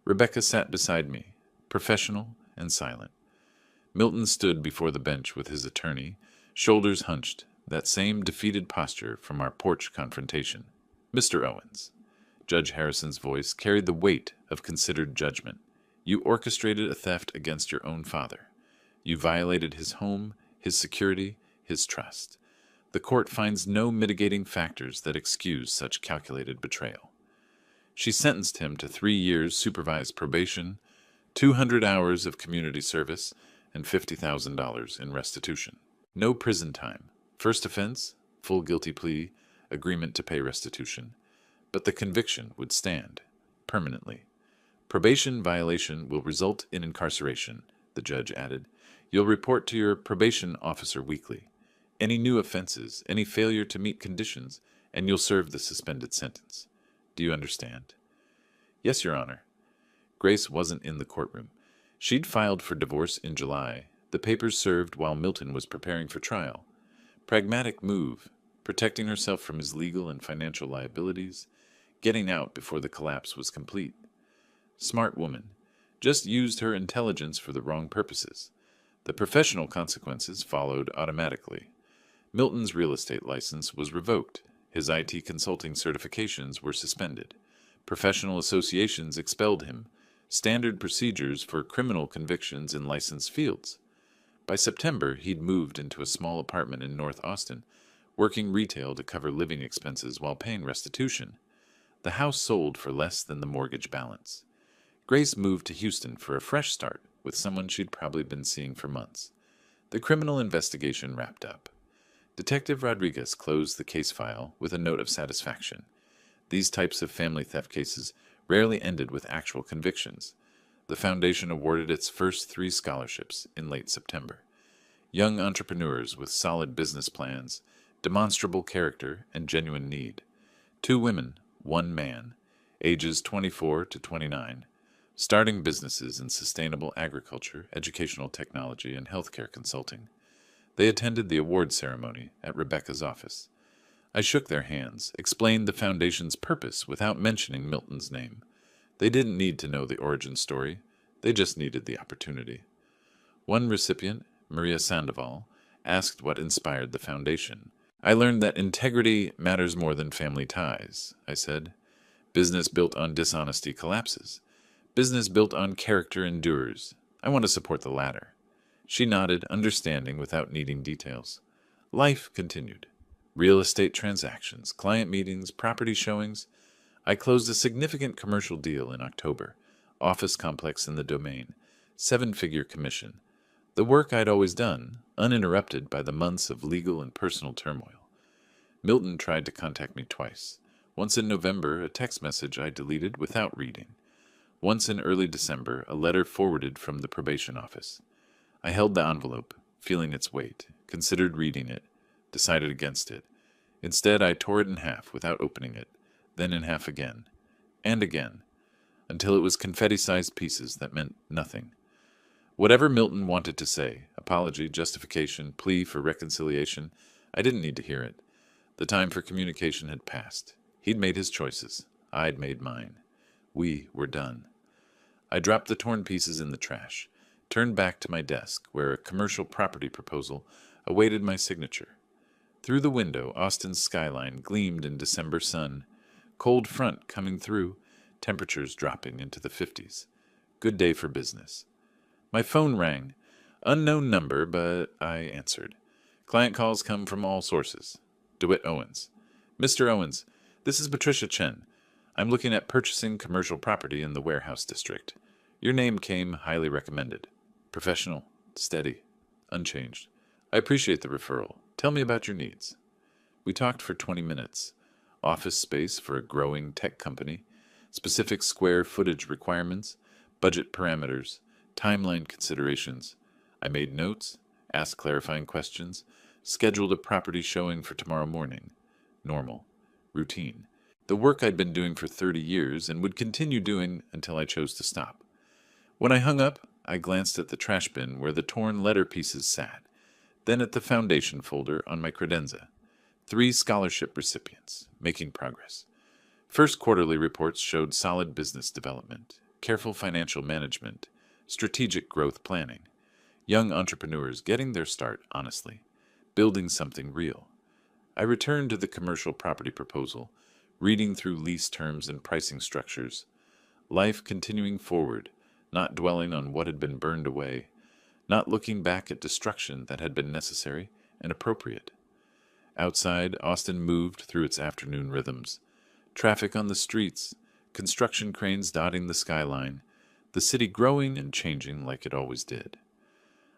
Rebecca sat beside me, professional and silent. Milton stood before the bench with his attorney, shoulders hunched, that same defeated posture from our porch confrontation. "Mr. Owens." Judge Harrison's voice carried the weight of considered judgment. "You orchestrated a theft against your own father. You violated his home, his security, his trust. The court finds no mitigating factors that excuse such calculated betrayal." She sentenced him to 3 years supervised probation, 200 hours of community service, and $50,000 in restitution. No prison time. First offense, full guilty plea, agreement to pay restitution. But the conviction would stand, permanently. "Probation violation will result in incarceration," the judge added. "You'll report to your probation officer weekly. Any new offenses, any failure to meet conditions, and you'll serve the suspended sentence. Do you understand?" "Yes, Your Honor." Grace wasn't in the courtroom. She'd filed for divorce in July, the papers served while Milton was preparing for trial. Pragmatic move, protecting herself from his legal and financial liabilities, getting out before the collapse was complete. Smart woman, just used her intelligence for the wrong purposes. The professional consequences followed automatically. Milton's real estate license was revoked. His IT consulting certifications were suspended. Professional associations expelled him. Standard procedures for criminal convictions in licensed fields. By September, he'd moved into a small apartment in North Austin, working retail to cover living expenses while paying restitution. The house sold for less than the mortgage balance. Grace moved to Houston for a fresh start with someone she'd probably been seeing for months. The criminal investigation wrapped up. Detective Rodriguez closed the case file with a note of satisfaction. These types of family theft cases rarely ended with actual convictions. The foundation awarded its first 3 scholarships in late September. Young entrepreneurs with solid business plans, demonstrable character, and genuine need. 2 women, 1 man, ages 24 to 29, starting businesses in sustainable agriculture, educational technology, and healthcare consulting. They attended the award ceremony at Rebecca's office. I shook their hands, explained the foundation's purpose without mentioning Milton's name. They didn't need to know the origin story. They just needed the opportunity. One recipient, Maria Sandoval, asked what inspired the foundation. "I learned that integrity matters more than family ties," I said. "Business built on dishonesty collapses. Business built on character endures. I want to support the latter." She nodded, understanding without needing details. Life continued. Real estate transactions, client meetings, property showings. I closed a significant commercial deal in October. Office complex in the Domain. 7-figure commission. The work I'd always done, uninterrupted by the months of legal and personal turmoil. Milton tried to contact me twice. Once in November, a text message I deleted without reading. Once in early December, a letter forwarded from the probation office. I held the envelope, feeling its weight, considered reading it, decided against it. Instead, I tore it in half without opening it, then in half again, and again, until it was confetti-sized pieces that meant nothing. Whatever Milton wanted to say, apology, justification, plea for reconciliation, I didn't need to hear it. The time for communication had passed. He'd made his choices. I'd made mine. We were done. I dropped the torn pieces in the trash, turned back to my desk, where a commercial property proposal awaited my signature. Through the window, Austin's skyline gleamed in December sun. Cold front coming through, temperatures dropping into the 50s. Good day for business. My phone rang. Unknown number, but I answered. Client calls come from all sources. DeWitt Owens. Mr. Owens, this is Patricia Chen. I'm looking at purchasing commercial property in the warehouse district. Your name came highly recommended. Professional, steady, unchanged. I appreciate the referral. Tell me about your needs. We talked for 20 minutes. Office space for a growing tech company, specific square footage requirements, budget parameters, timeline considerations. I made notes, asked clarifying questions, scheduled a property showing for tomorrow morning. Normal. Routine. The work I'd been doing for 30 years and would continue doing until I chose to stop. When I hung up, I glanced at the trash bin where the torn letter pieces sat, then at the foundation folder on my credenza. 3 scholarship recipients, making progress. First quarterly reports showed solid business development, careful financial management, strategic growth planning. Young entrepreneurs getting their start honestly, building something real. I returned to the commercial property proposal, reading through lease terms and pricing structures. Life continuing forward, not dwelling on what had been burned away, not looking back at destruction that had been necessary and appropriate. Outside, Austin moved through its afternoon rhythms. Traffic on the streets, construction cranes dotting the skyline, the city growing and changing like it always did.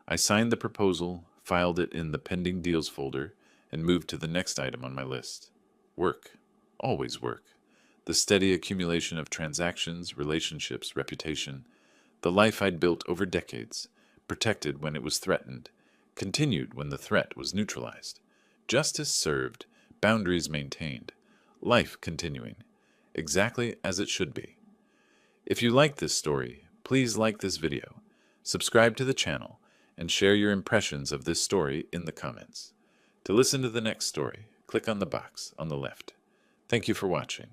I signed the proposal, filed it in the pending deals folder, and moved to the next item on my list. Work. Always work. The steady accumulation of transactions, relationships, reputation. The life I'd built over decades, protected when it was threatened, continued when the threat was neutralized. Justice served, boundaries maintained, life continuing, exactly as it should be. If you like this story, please like this video, subscribe to the channel, and share your impressions of this story in the comments. To listen to the next story, click on the box on the left. Thank you for watching.